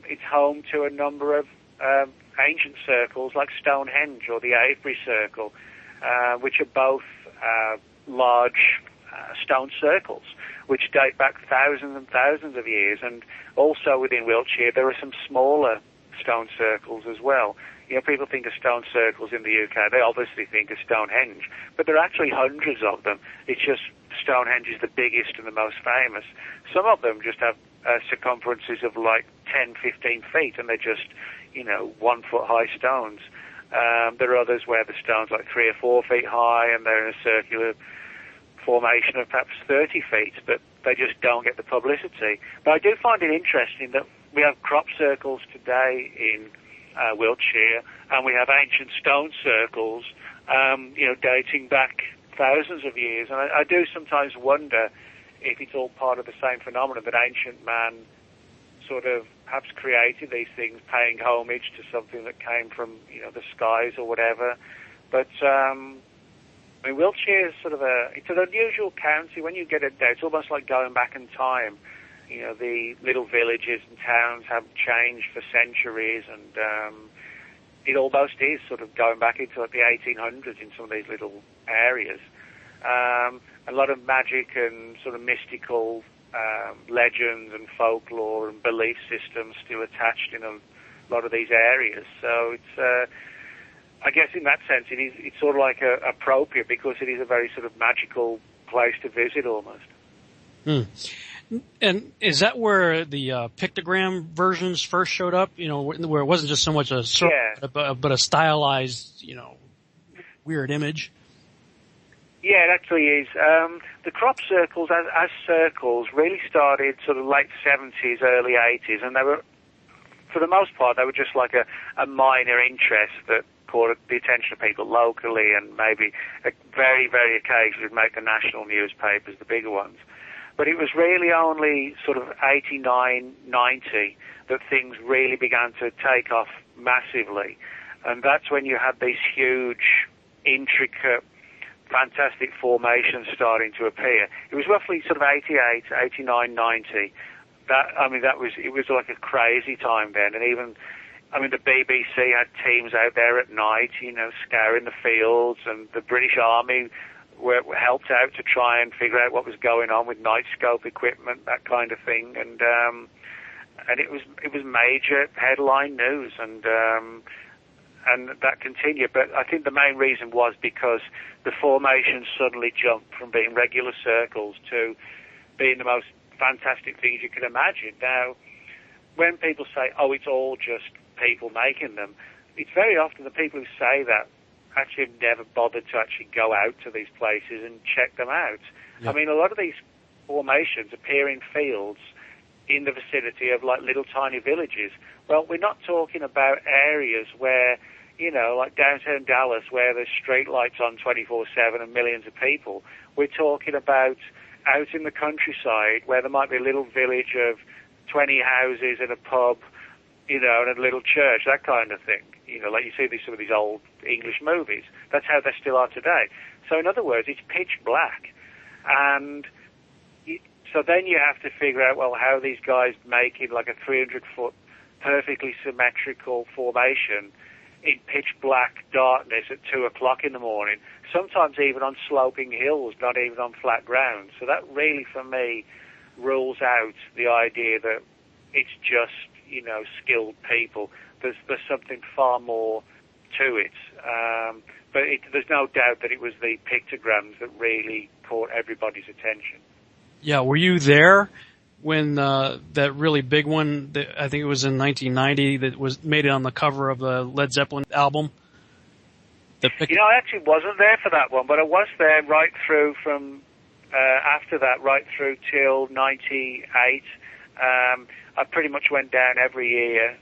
it's home to a number of ancient circles like Stonehenge or the Avebury Circle, which are both large stone circles, which date back thousands and thousands of years. And also within Wiltshire, there are some smaller stone circles as well. You know, people think of stone circles in the UK. They obviously think of Stonehenge, but there are actually hundreds of them. It's just Stonehenge is the biggest and the most famous. Some of them just have circumferences of like 10, 15 feet, and they're just, you know, 1 foot high stones. There are others where the stone's like 3 or 4 feet high, and they're in a circular formation of perhaps 30 feet, but they just don't get the publicity. But I do find it interesting that we have crop circles today in Wiltshire, and we have ancient stone circles, you know, dating back thousands of years. And I do sometimes wonder if it's all part of the same phenomenon, that ancient man sort of perhaps created these things, paying homage to something that came from, you know, the skies or whatever. But I mean, Wiltshire is sort of it's an unusual county. When you get it there, it's almost like going back in time. You know, the little villages and towns have changed for centuries, and it almost is sort of going back into like the 1800s in some of these little areas. A lot of magic and sort of mystical legends and folklore and belief systems still attached in a lot of these areas. So it's, I guess in that sense, it's sort of like appropriate because it is a very sort of magical place to visit almost. Hmm. And is that where the pictogram versions first showed up? You know, where it wasn't just so much a circle, but a stylized, you know, weird image? Yeah, it actually is. The crop circles, as circles, really started sort of late 70s, early 80s, and they were, for the most part, they were just like a minor interest that caught the attention of people locally, and maybe very, very occasionally would make the national newspapers, the bigger ones. But it was really only sort of 89, 90 that things really began to take off massively. And that's when you had these huge, intricate, fantastic formations starting to appear. It was roughly sort of 88, 89, 90. It was like a crazy time then. And even, I mean, the BBC had teams out there at night, you know, scouring the fields, and the British Army were helped out to try and figure out what was going on with night scope equipment, that kind of thing. And it was major headline news, and that continued. But I think the main reason was because the formation suddenly jumped from being regular circles to being the most fantastic things you can imagine. Now, when people say, oh, it's all just people making them, it's very often the people who say that actually have never bothered to actually go out to these places and check them out. Yep. I mean, a lot of these formations appear in fields in the vicinity of like little tiny villages. Well, we're not talking about areas where, you know, like downtown Dallas, where there's street lights on 24/7 and millions of people. We're talking about out in the countryside where there might be a little village of 20 houses and a pub, you know, and a little church, that kind of thing. You know, like you see some of these old English movies. That's how they still are today. So in other words, it's pitch black. And so then you have to figure out, well, how are these guys making like a 300-foot perfectly symmetrical formation in pitch black darkness at 2 o'clock in the morning, sometimes even on sloping hills, not even on flat ground. So that really, for me, rules out the idea that it's just, you know, skilled people. There's something far more to it. But there's no doubt that it was the pictograms that really caught everybody's attention. Yeah, were you there when that really big one, I think it was in 1990, that was made it on the cover of the Led Zeppelin album? I actually wasn't there for that one, but I was there right through from after that, right through till 98. I pretty much went down every year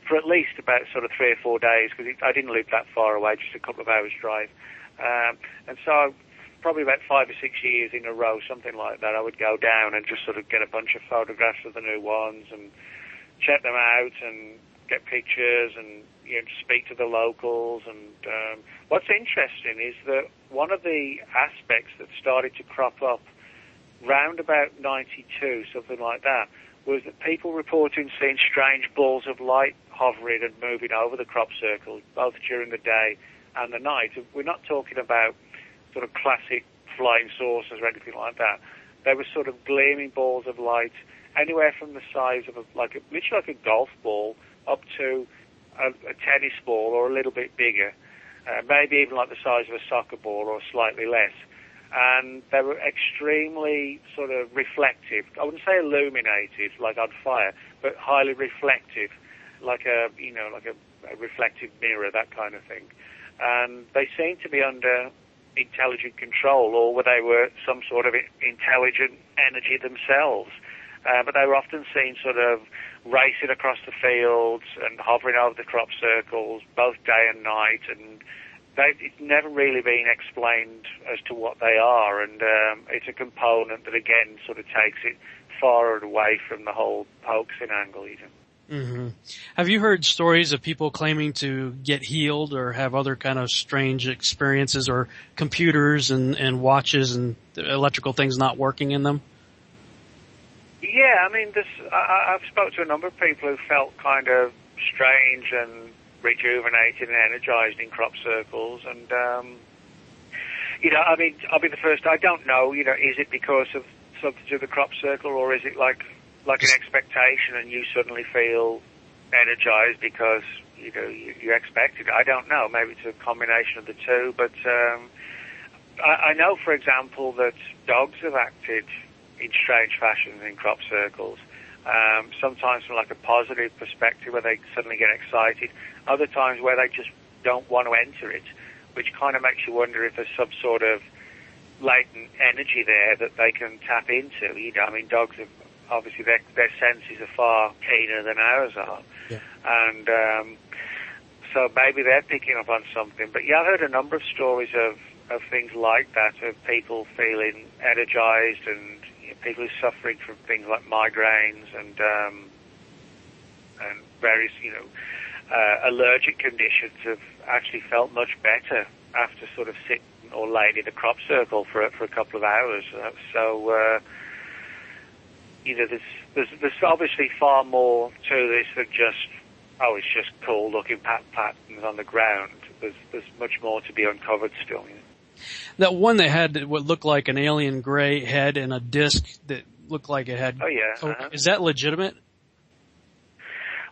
for at least about sort of 3 or 4 days, because I didn't live that far away, just a couple of hours drive. And so probably about 5 or 6 years in a row, something like that, I would go down and just sort of get a bunch of photographs of the new ones and check them out and get pictures and speak to the locals. And what's interesting is that one of the aspects that started to crop up round about 92, something like that, was that people reporting seeing strange balls of light hovering and moving over the crop circle, both during the day and the night. We're not talking about sort of classic flying saucers or anything like that. They were sort of gleaming balls of light, anywhere from the size of literally like a golf ball up to a tennis ball or a little bit bigger, maybe even like the size of a soccer ball or slightly less. And they were extremely sort of reflective. I wouldn't say illuminated, like on fire, but highly reflective, like a reflective mirror, that kind of thing. And they seemed to be under intelligent control, or they were some sort of intelligent energy themselves. But they were often seen sort of racing across the fields and hovering over the crop circles, both day and night, and it's never really been explained as to what they are, and it's a component that, again, sort of takes it far away from the whole hoaxing angle, even. Mm-hmm. Have you heard stories of people claiming to get healed or have other kind of strange experiences, or computers and watches and electrical things not working in them? Yeah, I mean, I've spoken to a number of people who felt kind of strange and rejuvenated and energized in crop circles, and I mean, I'll be the first. I don't know. Is it because of something to the crop circle, or is it like an expectation, and you suddenly feel energized because you expected it? I don't know. Maybe it's a combination of the two. But I know, for example, that dogs have acted in strange fashions in crop circles. Sometimes from like a positive perspective, where they suddenly get excited. Other times where they just don't want to enter it, which kind of makes you wonder if there's some sort of latent energy there that they can tap into. I mean, dogs have, obviously their senses are far keener than ours are. Yeah. And so maybe they're picking up on something. But yeah, I've heard a number of stories of things like that, of people feeling energized, and people who are suffering from things like migraines and various, allergic conditions have actually felt much better after sort of sitting or laying in a crop circle for a couple of hours. There's obviously far more to this than just, it's just cool looking patterns on the ground. There's much more to be uncovered still. That one that had what looked like an alien gray head and a disc that looked like it had... Oh, yeah. Uh-huh. Is that legitimate?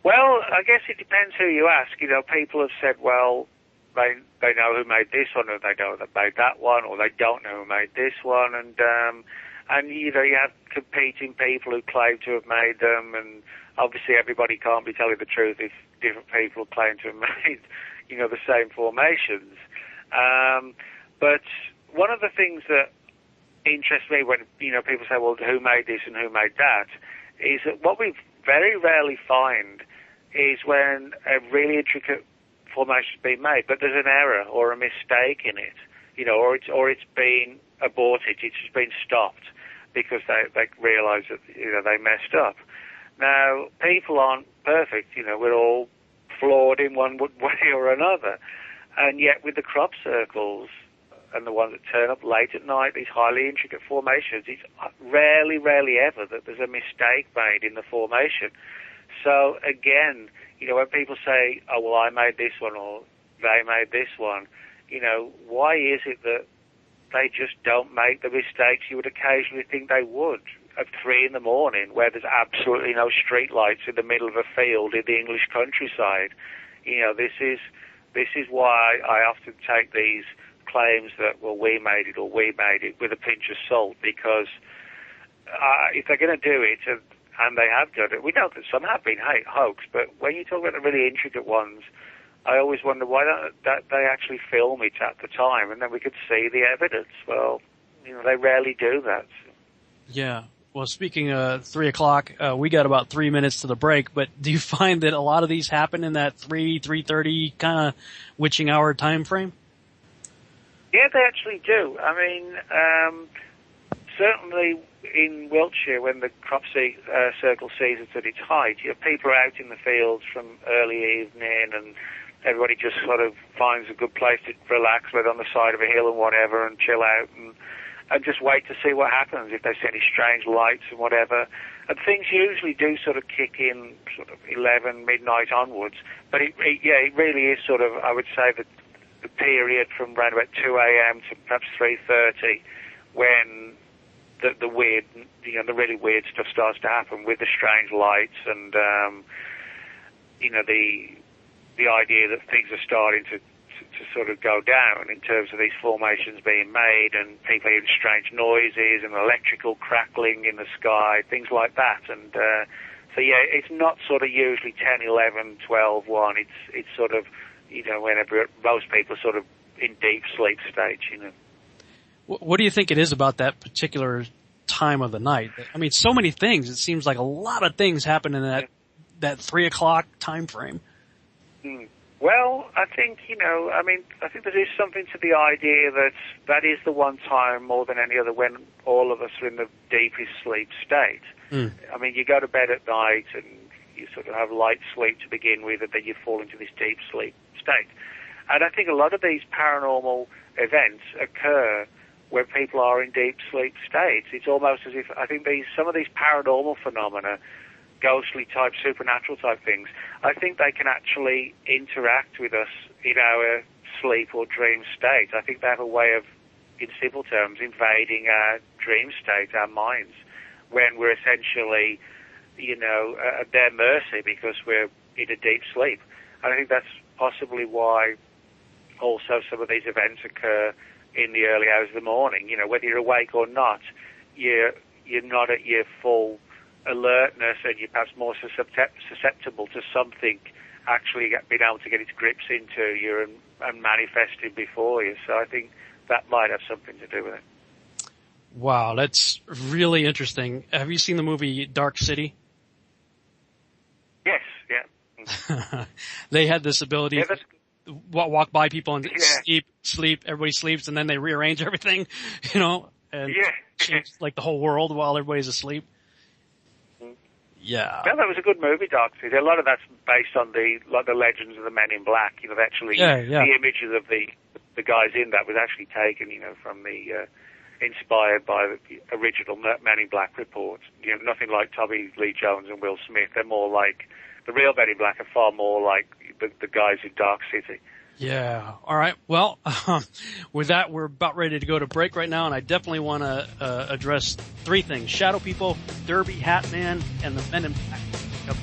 Well, I guess it depends who you ask. People have said, well, they know who made this one, or they know who made that one, or they don't know who made this one, and you have competing people who claim to have made them, and obviously everybody can't be telling the truth if different people claim to have made, the same formations. But one of the things that interests me when, people say, well, who made this and who made that, is that what we very rarely find is when a really intricate formation has been made, but there's an error or a mistake in it, or it's been aborted, it's just been stopped because they realise that, they messed up. Now, people aren't perfect, we're all flawed in one way or another, and yet with the crop circles and the ones that turn up late at night, these highly intricate formations, it's rarely ever that there's a mistake made in the formation. So again, when people say, oh, well, I made this one or they made this one, why is it that they just don't make the mistakes you would occasionally think they would at 3 a.m, where there's absolutely no street lights in the middle of a field in the English countryside? This is This is why I often take these claims that, well, we made it with a pinch of salt, because if they're going to do it, and they have done it, we know that some have been hoax, but when you talk about the really intricate ones, I always wonder why don't they actually film it at the time, and then we could see the evidence. Well, they rarely do that. Yeah. Well, speaking of 3 o'clock, we got about 3 minutes to the break, but do you find that a lot of these happen in that 3:30 kind of witching hour time frame? Yeah, they actually do. I mean, certainly in Wiltshire, when the crop circle season's at its height, people are out in the fields from early evening, and everybody just sort of finds a good place to relax, whether on the side of a hill and whatever, and chill out and just wait to see what happens, if they see any strange lights and whatever. And things usually do sort of kick in sort of 11, midnight onwards. But it really is sort of, I would say, that the period from around about 2 a.m. to perhaps 3:30 when the weird, the really weird stuff starts to happen with the strange lights and, the idea that things are starting to sort of go down in terms of these formations being made and people hearing strange noises and electrical crackling in the sky, things like that. And so, it's not sort of usually 10, 11, 12, 1. It's sort of, whenever most people are sort of in deep sleep stage, What do you think it is about that particular time of the night? I mean, so many things. It seems like a lot of things happen in that 3 o'clock time frame. Well, I think, I think there is something to the idea that is the one time more than any other when all of us are in the deepest sleep state. I mean, you go to bed at night and you sort of have light sleep to begin with, and then you fall into this deep sleep state. And I think a lot of these paranormal events occur when people are in deep sleep states. It's almost as if, I think some of these paranormal phenomena, ghostly type, supernatural type things, I think they can actually interact with us in our sleep or dream state. I think they have a way of, in simple terms, invading our dream state, our minds, when we're essentially, at their mercy because we're in a deep sleep. And I think that's possibly why also some of these events occur in the early hours of the morning. Whether you're awake or not, you're not at your full alertness, and you're perhaps more susceptible to something actually being able to get its grips into you and manifesting before you. So I think that might have something to do with it. Wow, that's really interesting. Have you seen the movie Dark City? Yes, yeah. They had this ability to walk by people and sleep, everybody sleeps, and then they rearrange everything, and change like the whole world while everybody's asleep. Yeah. Well, that was a good movie, Dark City. A lot of that's based on the legends of the Men in Black. The images of the guys in that was actually taken, from the inspired by the original Men in Black reports. Nothing like Tommy Lee Jones and Will Smith. They're more like the real Men in Black are far more like the guys in Dark City. Yeah. All right. Well, with that, we're about ready to go to break right now, and I definitely want to address 3 things: Shadow People, Derby Hat Man, and the Men in Black. Yep.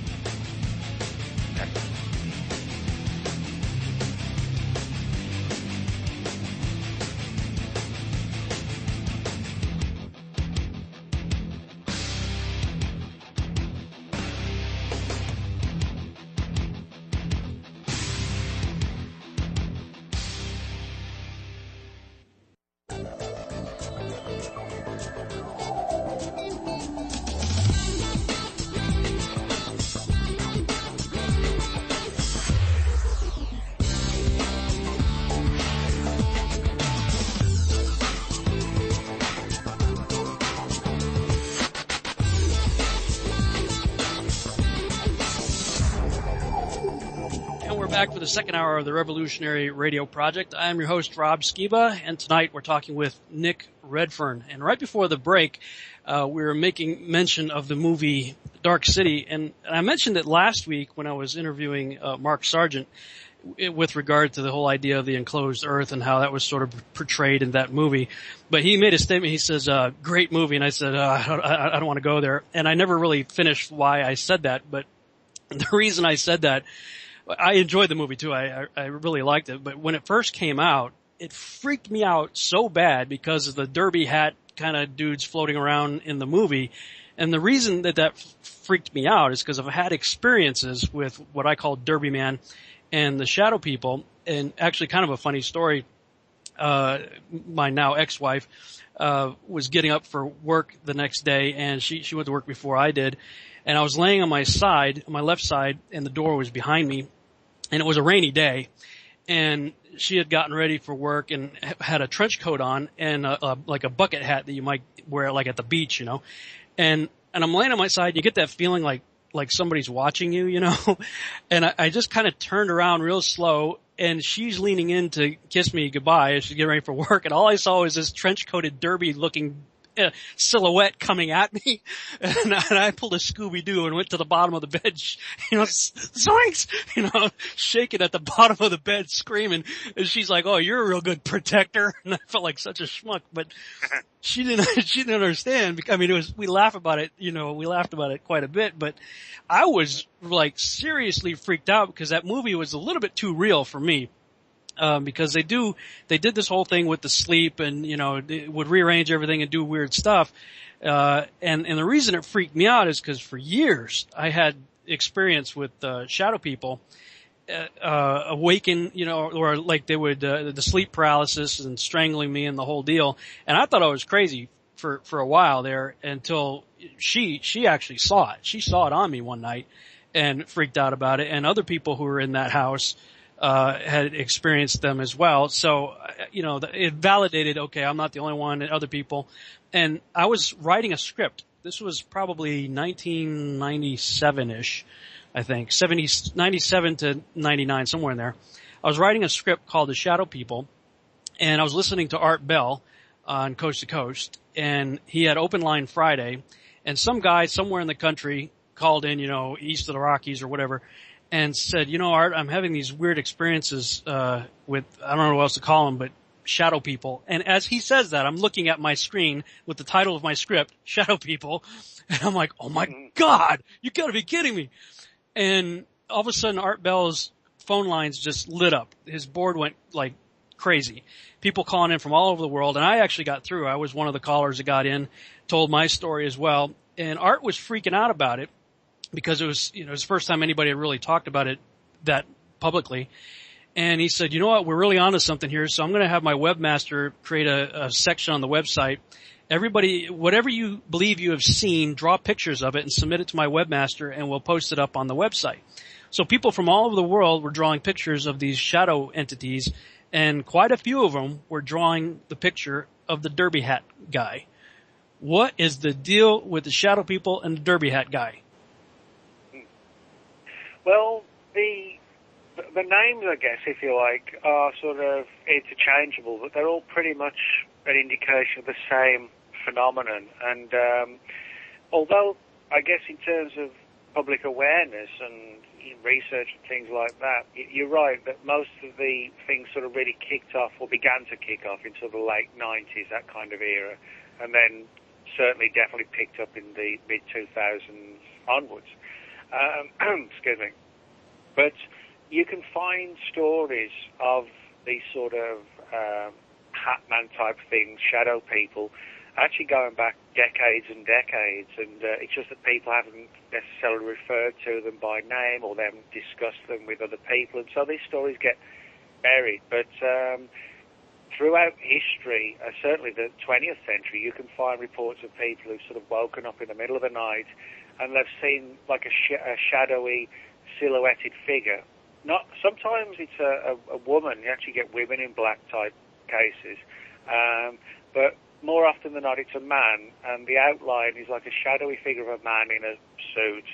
Back for the second hour of the Revolutionary Radio Project. I am your host, Rob Skiba, and tonight we're talking with Nick Redfern. And right before the break, we were making mention of the movie Dark City, and I mentioned it last week when I was interviewing Mark Sargent with regard to the whole idea of the enclosed earth and how that was sort of portrayed in that movie. But he made a statement, he says, great movie, and I said, I don't want to go there. And I never really finished why I said that, but the reason I said that, I enjoyed the movie too. I really liked it. But when it first came out, it freaked me out so bad because of the derby hat kind of dudes floating around in the movie. And the reason that freaked me out is because I've had experiences with what I call Derby Man and the shadow people. And actually kind of a funny story. My now ex-wife, was getting up for work the next day, and she went to work before I did. And I was laying on my side, on my left side, and the door was behind me. And it was a rainy day. And she had gotten ready for work and had a trench coat on and like a bucket hat that you might wear like at the beach, you know. And I'm laying on my side, and you get that feeling like somebody's watching you, you know. And I just kind of turned around real slow, and she's leaning in to kiss me goodbye as she's getting ready for work. And all I saw was this trench-coated derby-looking silhouette coming at me. And I pulled a Scooby-Doo and went to the bottom of the bed, you know, zoinks, you know, shaking at the bottom of the bed, screaming. And she's like, "Oh, you're a real good protector." And I felt like such a schmuck, but she didn't understand. I mean, we laugh about it, you know, we laughed about it quite a bit, but I was like seriously freaked out because that movie was a little bit too real for me. Because they did this whole thing with the sleep and, you know, it would rearrange everything and do weird stuff. And the reason it freaked me out is because for years I had experience with, shadow people, awaken, you know, or like they would, the sleep paralysis and strangling me and the whole deal. And I thought I was crazy for a while there until she actually saw it. She saw it on me one night and freaked out about it. And other people who were in that house, had experienced them as well. So, you know, it validated, okay, I'm not the only one, and other people. And I was writing a script. This was probably 1997-ish, I think, 97 to 99, somewhere in there. I was writing a script called The Shadow People, and I was listening to Art Bell on Coast to Coast, and he had Open Line Friday, and some guy somewhere in the country called in, you know, east of the Rockies or whatever, and said, "You know, Art, I'm having these weird experiences with, I don't know what else to call them, but shadow people." And as he says that, I'm looking at my screen with the title of my script, Shadow People, and I'm like, "Oh my God, you gotta be kidding me." And all of a sudden, Art Bell's phone lines just lit up. His board went like crazy. People calling in from all over the world, and I actually got through. I was one of the callers that got in, told my story as well, and Art was freaking out about it. Because it was, you know, it was the first time anybody had really talked about it that publicly. And he said, "You know what, we're really onto something here, so I'm going to have my webmaster create a section on the website. Everybody, whatever you believe you have seen, draw pictures of it and submit it to my webmaster, and we'll post it up on the website." So people from all over the world were drawing pictures of these shadow entities, and quite a few of them were drawing the picture of the derby hat guy. What is the deal with the shadow people and the derby hat guy? Well, the names, I guess, if you like, are sort of interchangeable, but they're all pretty much an indication of the same phenomenon. And although, I guess, in terms of public awareness and research and things like that, you're right that most of the things sort of really kicked off or began to kick off into the late 90s, that kind of era, and then certainly definitely picked up in the mid-2000s onwards. Excuse me. But you can find stories of these sort of Hatman type things, shadow people, actually going back decades and decades, and it's just that people haven't necessarily referred to them by name or then discussed them with other people, and so these stories get buried. But throughout history, certainly the 20th century, you can find reports of people who've sort of woken up in the middle of the night and they've seen like a shadowy, silhouetted figure. Sometimes it's a woman. You actually get women in black type cases, but more often than not, it's a man, and the outline is like a shadowy figure of a man in a suit,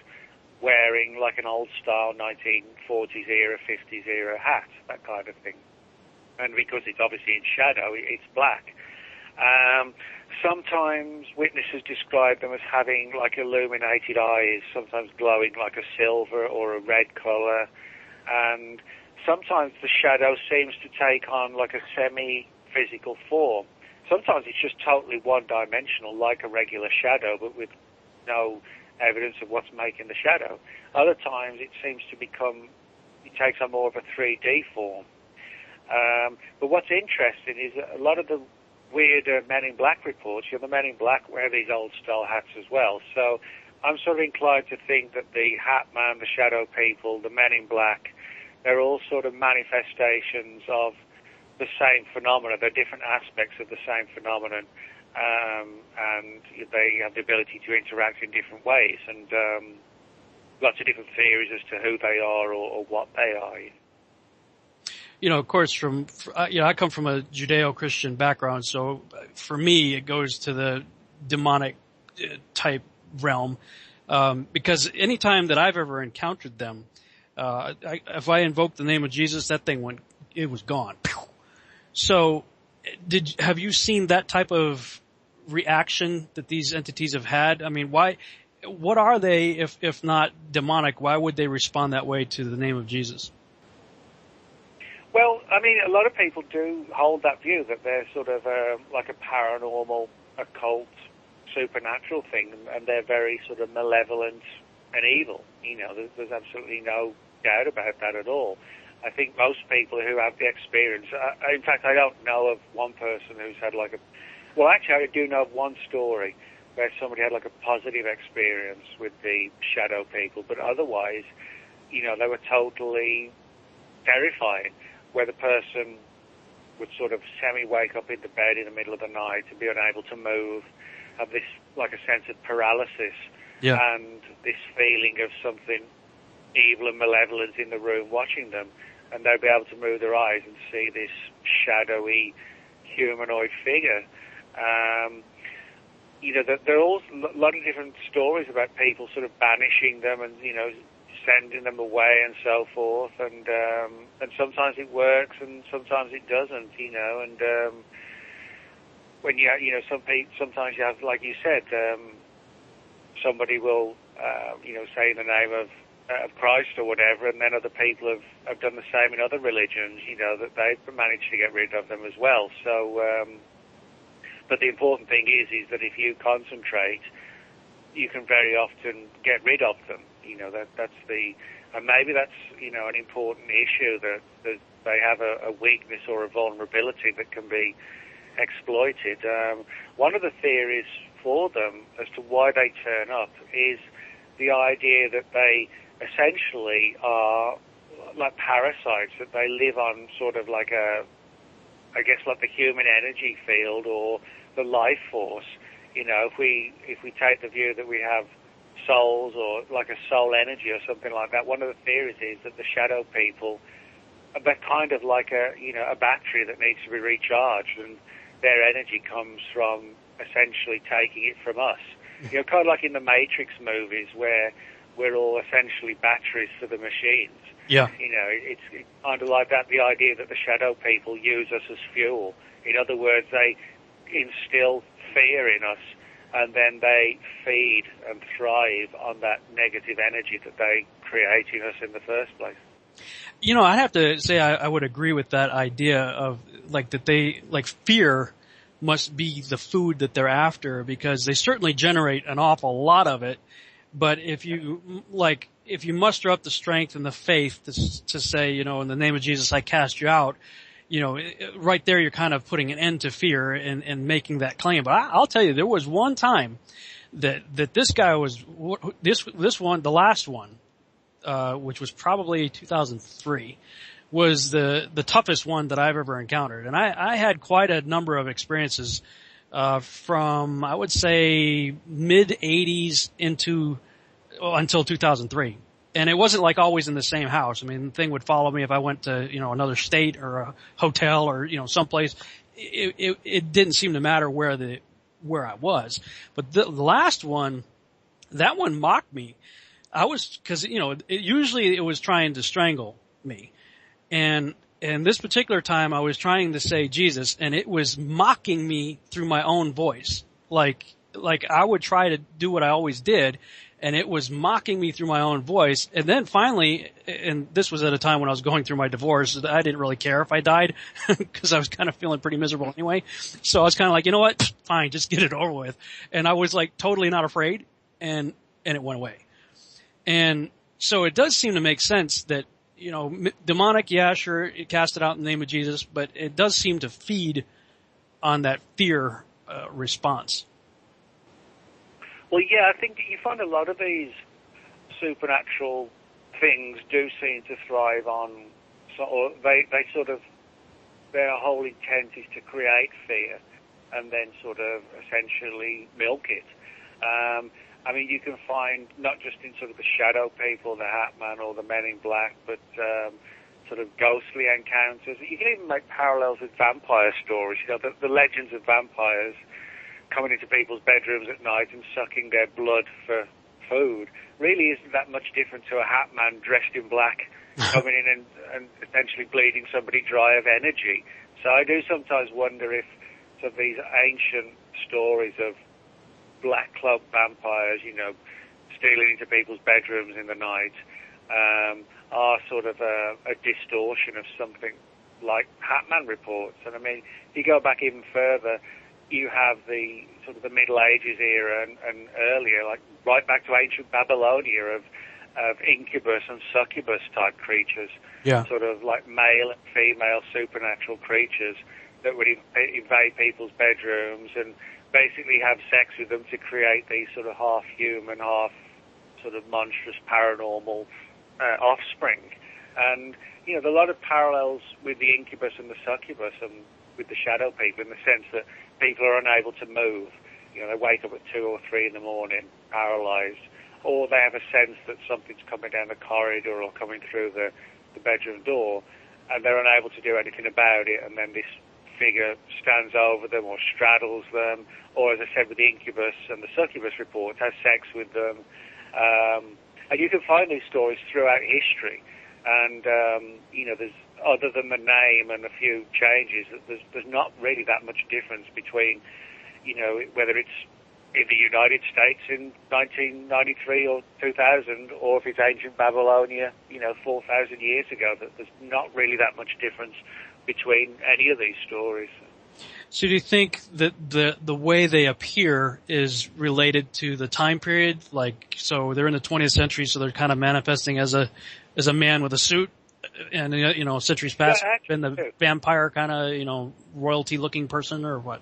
wearing like an old style 1940s era, 50s era hat, that kind of thing. And because it's obviously in shadow, it's black. Sometimes witnesses describe them as having like illuminated eyes, sometimes glowing like a silver or a red colour. And sometimes the shadow seems to take on like a semi-physical form. Sometimes it's just totally one-dimensional, like a regular shadow, but with no evidence of what's making the shadow. Other times it seems to become it takes on more of a 3D form. But what's interesting is that a lot of the weirder Men in Black reports, the Men in Black wear these old style hats as well. So I'm sort of inclined to think that the Hat Man, the Shadow People, the Men in Black, they're all sort of manifestations of the same phenomena. They're different aspects of the same phenomenon, and they have the ability to interact in different ways, and lots of different theories as to who they are or what they are. Of course, I come from a Judeo-Christian background, so for me, it goes to the demonic type realm, because any time that I've ever encountered them, if I invoked the name of Jesus, that thing it was gone. So, have you seen that type of reaction that these entities have had? I mean, what are they if not demonic? Why would they respond that way to the name of Jesus? Well, I mean, a lot of people do hold that view that they're sort of like a paranormal, occult, supernatural thing, and they're very sort of malevolent and evil. There's absolutely no doubt about that at all. I think most people who have the experience, in fact, I don't know of one person who's had well, actually, I do know of one story where somebody had like a positive experience with the Shadow People, but otherwise, they were totally terrifying, where the person would sort of semi-wake up in the bed in the middle of the night and be unable to move, have this, like a sense of paralysis, and this feeling of something evil and malevolent in the room watching them, and they'd be able to move their eyes and see this shadowy humanoid figure. There are all a lot of different stories about people sort of banishing them and, sending them away and so forth, and sometimes it works and sometimes it doesn't, and when sometimes you have, like you said, somebody will, say in the name of Christ or whatever, and then other people have done the same in other religions, that they've managed to get rid of them as well. So, but the important thing is that if you concentrate, you can very often get rid of them. And maybe that's, an important issue, that they have a weakness or a vulnerability that can be exploited. One of the theories for them as to why they turn up is the idea that they essentially are like parasites, that they live on sort of like like the human energy field or the life force. If we take the view that we have souls or like a soul energy or something like that, one of the theories is that the Shadow People, they're kind of like a battery that needs to be recharged, and their energy comes from essentially taking it from us. Kind of like in the Matrix movies where we're all essentially batteries for the machines. Yeah. It's kind of like that, the idea that the Shadow People use us as fuel. In other words, they instill fear in us, and then they feed and thrive on that negative energy that they create in us in the first place. I'd have to say I would agree with that idea of fear must be the food that they're after, because they certainly generate an awful lot of it. But if you muster up the strength and the faith to say, in the name of Jesus, I cast you out, right there you're kind of putting an end to fear and making that claim. But I'll tell you, there was one time that this guy was, the last one, which was probably 2003, was the toughest one that I've ever encountered. And I had quite a number of experiences, from, I would say, mid-80s until 2003. And it wasn't like always in the same house. I mean, the thing would follow me if I went to, another state or a hotel or, someplace. It didn't seem to matter where I was. But the last one, that one mocked me. Cause, usually it was trying to strangle me. And this particular time I was trying to say Jesus, and it was mocking me through my own voice. Like I would try to do what I always did, and it was mocking me through my own voice. And then finally, and this was at a time when I was going through my divorce, I didn't really care if I died because I was kind of feeling pretty miserable anyway. So I was kind of like, you know what? Fine, just get it over with. And I was like totally not afraid, and it went away. And so it does seem to make sense that, demonic, yeah, sure, it cast it out in the name of Jesus, but it does seem to feed on that fear response. Well, yeah, I think you find a lot of these supernatural things do seem to thrive on, or their whole intent is to create fear and then sort of essentially milk it. I mean, you can find not just in sort of the shadow people, the Hat Man or the Men in Black, but sort of ghostly encounters. You can even make parallels with vampire stories. The legends of vampires coming into people's bedrooms at night and sucking their blood for food really isn't that much different to a Hat Man dressed in black coming in and essentially bleeding somebody dry of energy. So I do sometimes wonder if sort of these ancient stories of black cloak vampires, stealing into people's bedrooms in the night, are sort of a distortion of something like Hat Man reports. And I mean, if you go back even further, you have the sort of the Middle Ages era and earlier, like right back to ancient Babylonia of incubus and succubus type creatures, sort of like male and female supernatural creatures that would invade people's bedrooms and basically have sex with them to create these sort of half human, half sort of monstrous paranormal offspring. And there are a lot of parallels with the incubus and the succubus and with the shadow people in the sense that people are unable to move. They wake up at 2 or 3 in the morning, paralyzed, or they have a sense that something's coming down the corridor or coming through the bedroom door, and they're unable to do anything about it, and then this figure stands over them or straddles them, or, as I said, with the incubus and the succubus reports, has sex with them. And you can find these stories throughout history. And, there's, other than the name and a few changes, there's not really that much difference between, whether it's in the United States in 1993 or 2000, or if it's ancient Babylonia, 4,000 years ago. There's not really that much difference between any of these stories. So do you think that the way they appear is related to the time period? Like, so they're in the 20th century, so they're kind of manifesting as a man with a suit, and centuries past been the vampire kind of royalty looking person, or what?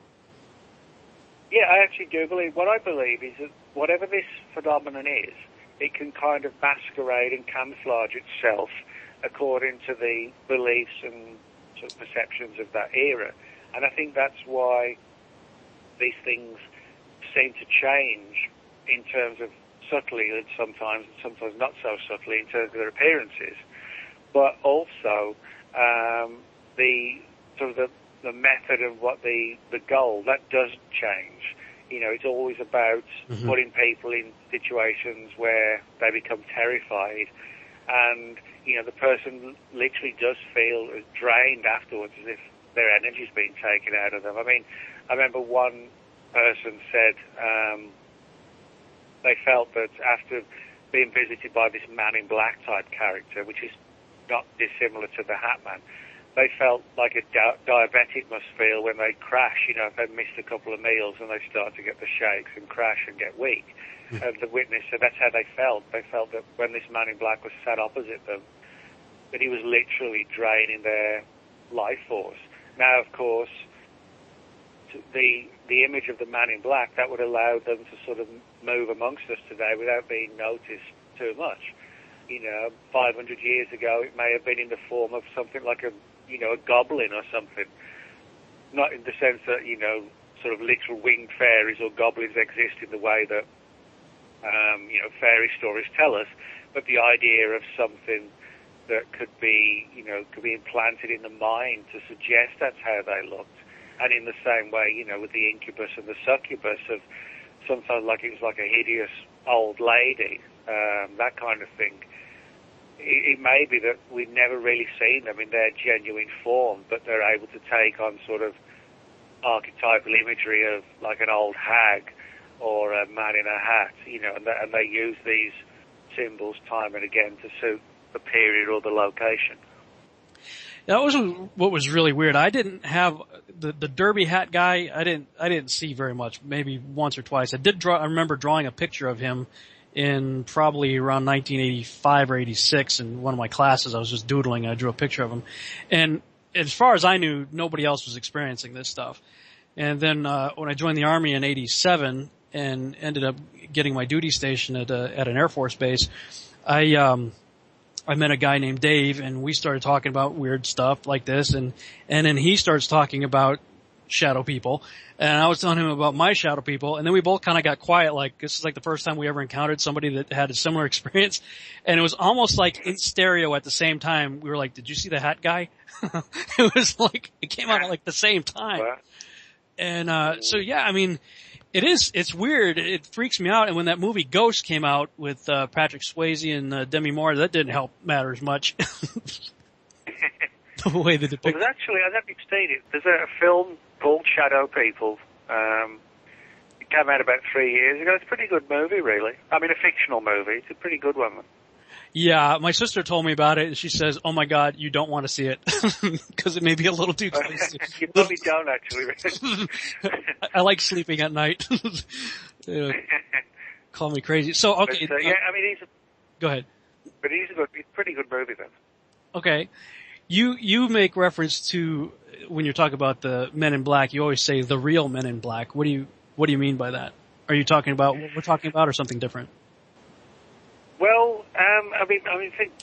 Yeah, I actually do believe. What I believe is that whatever this phenomenon is, it can kind of masquerade and camouflage itself according to the beliefs and sort of perceptions of that era. And I think that's why these things seem to change in terms of subtly and sometimes not so subtly in terms of their appearances. But also the method and what the goal, that does change. It's always about putting people in situations where they become terrified, and the person literally does feel drained afterwards, as if their energy's been taken out of them. I mean, I remember one person said they felt that after being visited by this Man in Black type character, which is not dissimilar to the Hat Man, they felt like a diabetic must feel when they crash, if they've missed a couple of meals and they start to get the shakes and crash and get weak. And the witness said that's how they felt. They felt that when this Man in Black was sat opposite them, that he was literally draining their life force. Now, of course, the image of the Man in Black, that would allow them to sort of move amongst us today without being noticed too much. 500 years ago, it may have been in the form of something like a goblin or something. Not in the sense that, sort of literal winged fairies or goblins exist in the way that, fairy stories tell us, but the idea of something that could be implanted in the mind to suggest that's how they looked. And in the same way, with the incubus and the succubus, of sometimes like it was like a hideous old lady, that kind of thing. It may be that we've never really seen them in their genuine form, but they're able to take on sort of archetypal imagery of like an old hag or a man in a hat, and they use these symbols time and again to suit the period or the location. That was what was really weird. I didn't have the derby hat guy. I didn't see very much, maybe once or twice. I remember drawing a picture of him in probably around 1985 or 86 in one of my classes. I was just doodling and I drew a picture of him. And as far as I knew, nobody else was experiencing this stuff. And then, when I joined the Army in 87 and ended up getting my duty station at an Air Force base, I met a guy named Dave and we started talking about weird stuff like this and then he starts talking about shadow people and I was telling him about my shadow people and then we both kind of got quiet like this is like the first time we ever encountered somebody that had a similar experience and it was almost like in stereo at the same time. We were like, did you see the hat guy? It was like, it came out at like the same time. And, so yeah, I mean, it's weird. It freaks me out. And when that movie Ghost came out with, Patrick Swayze and, Demi Moore, that didn't help matters much. The way they depict. Well, there's actually, I don't think you've seen it. There's a film called Shadow People. It came out about 3 years ago. It's a pretty good movie, really. I mean, a fictional movie. It's a pretty good one. Yeah, my sister told me about it, and she says, "Oh my God, you don't want to see it because it may be a little too close." You probably don't, actually. I like sleeping at night. Call me crazy. So, okay. But, yeah, I mean, go ahead. But it's a pretty good movie, then. Okay. You make reference to, when you're talking about the Men in Black, you always say the real Men in Black. What do you mean by that? Are you talking about what we're talking about or something different? Well,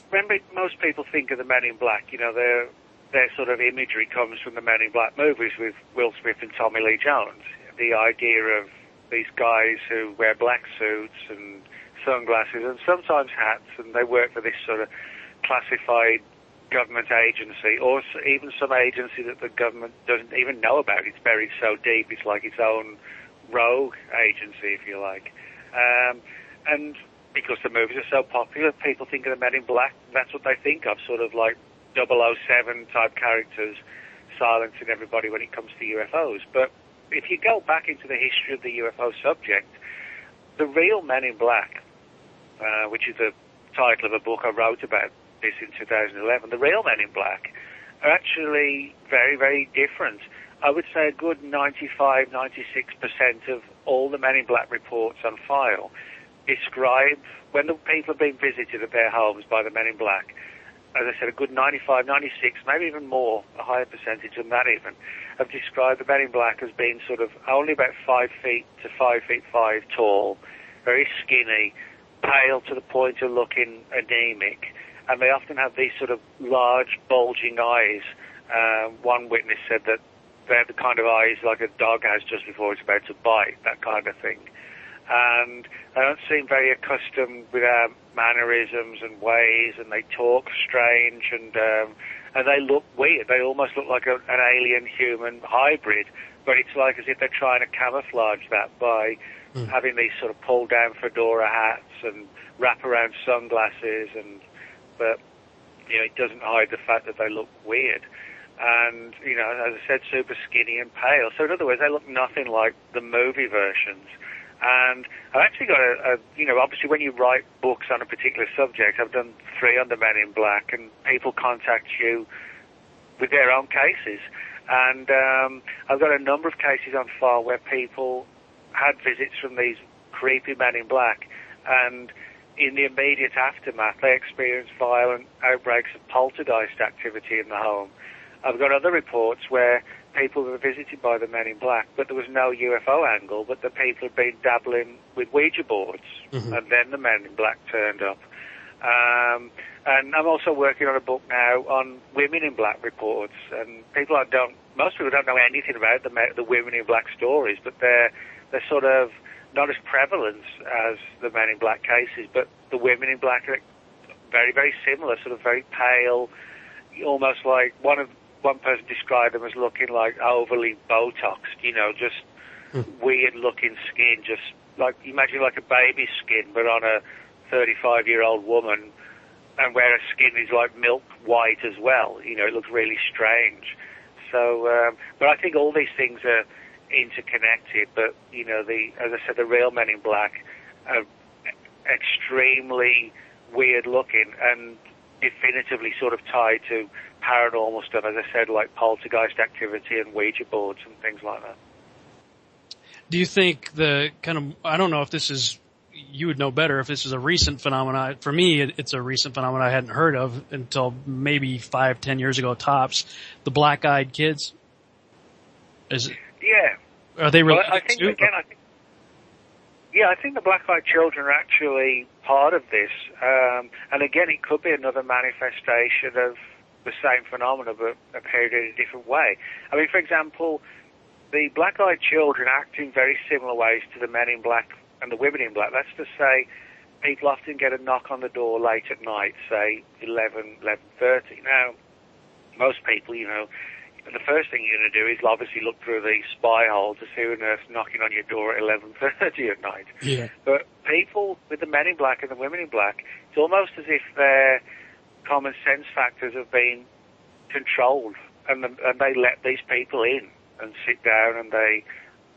when most people think of the Men in Black, you know, their sort of imagery comes from the Men in Black movies with Will Smith and Tommy Lee Jones. The idea of these guys who wear black suits and sunglasses and sometimes hats, and they work for this sort of classified government agency, or even some agency that the government doesn't even know about. It's buried so deep, it's like its own rogue agency, if you like. And because the movies are so popular, people think of the Men in Black, that's what they think of, sort of like 007 type characters silencing everybody when it comes to UFOs. But if you go back into the history of the UFO subject, the real Men in Black, which is the title of a book I wrote about this in 2011, the real Men in Black are actually very, very different. I would say a good 95, 96% of all the Men in Black reports on file describe, when the people have been visited at their homes by the Men in Black, as I said, a good 95, 96, maybe even more, a higher percentage than that even, have described the Men in Black as being sort of only about 5 feet to 5 feet 5 tall, very skinny, pale to the point of looking anemic, and they often have these sort of large, bulging eyes. One witness said that they have the kind of eyes like a dog has just before it's about to bite, that kind of thing. And they don't seem very accustomed with our mannerisms and ways, and they talk strange, and they look weird. They almost look like an alien-human hybrid, but it's like as if they're trying to camouflage that by having these sort of pull-down fedora hats and wrap-around sunglasses, but you know, it doesn't hide the fact that they look weird. And, you know, as I said, super skinny and pale. So in other words, they look nothing like the movie versions. And I've actually got obviously when you write books on a particular subject, I've done 3 on the Men in Black, and people contact you with their own cases. And I've got a number of cases on file where people had visits from these creepy Men in Black, and in the immediate aftermath, they experienced violent outbreaks of poltergeist activity in the home. I've got other reports where people were visited by the Men in Black, but there was no UFO angle, but the people had been dabbling with Ouija boards, and then the Men in Black turned up. And I'm also working on a book now on Women in Black reports, and most people don't know anything about the Women in Black stories, but they're sort of not as prevalent as the Men in Black cases, but the Women in Black are very, very similar, sort of very pale, almost like one person described them as looking like overly Botoxed, you know, just weird-looking skin, just like, imagine like a baby's skin, but on a 35-year-old woman, and where her skin is like milk white as well. You know, it looks really strange. So, but I think all these things are interconnected, but, you know, as I said, the real Men in Black are extremely weird-looking and definitively sort of tied to paranormal stuff, as I said, like poltergeist activity and Ouija boards and things like that. Do you think I don't know if this is you would know better if this is a recent phenomenon. For me, it's a recent phenomenon I hadn't heard of until maybe 5-10 years ago tops. The black-eyed kids. Is it? Yeah. Are they related I think, too? again, I think the black-eyed children are actually part of this. And again, it could be another manifestation of the same phenomena, but appeared in a different way. I mean, for example, the black-eyed children act in very similar ways to the men in black and the women in black. That's to say, people often get a knock on the door late at night, say 11:30. Now, most people, the first thing you're going to do is obviously look through the spy hole to see who on earth's knocking on your door at 11:30 at night. Yeah. But people with the men in black and the women in black, it's almost as if their common sense factors have been controlled, and they let these people in and sit down, and they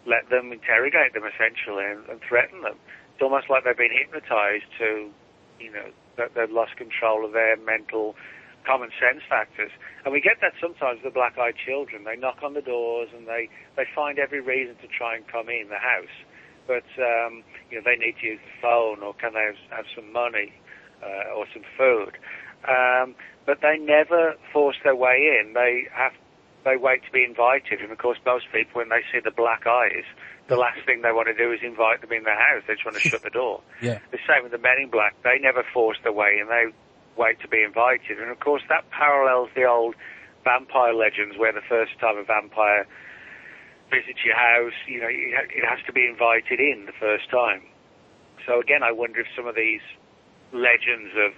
let them interrogate them essentially and threaten them. It's almost like they've been hypnotized to, that they've lost control of their mental common sense factors. And we get that sometimes with the black-eyed children. They knock on the doors and they find every reason to try and come in the house. But, they need to use the phone, or can they have some money or some food. But they never force their way in. They wait to be invited. And, of course, most people, when they see the black eyes, the last thing they want to do is invite them in their house. They just want to shut the door. Yeah. The same with the men in black. They never force their way in. They wait to be invited. And, of course, that parallels the old vampire legends where the first time a vampire visits your house, it has to be invited in the first time. So, again, I wonder if some of these legends of,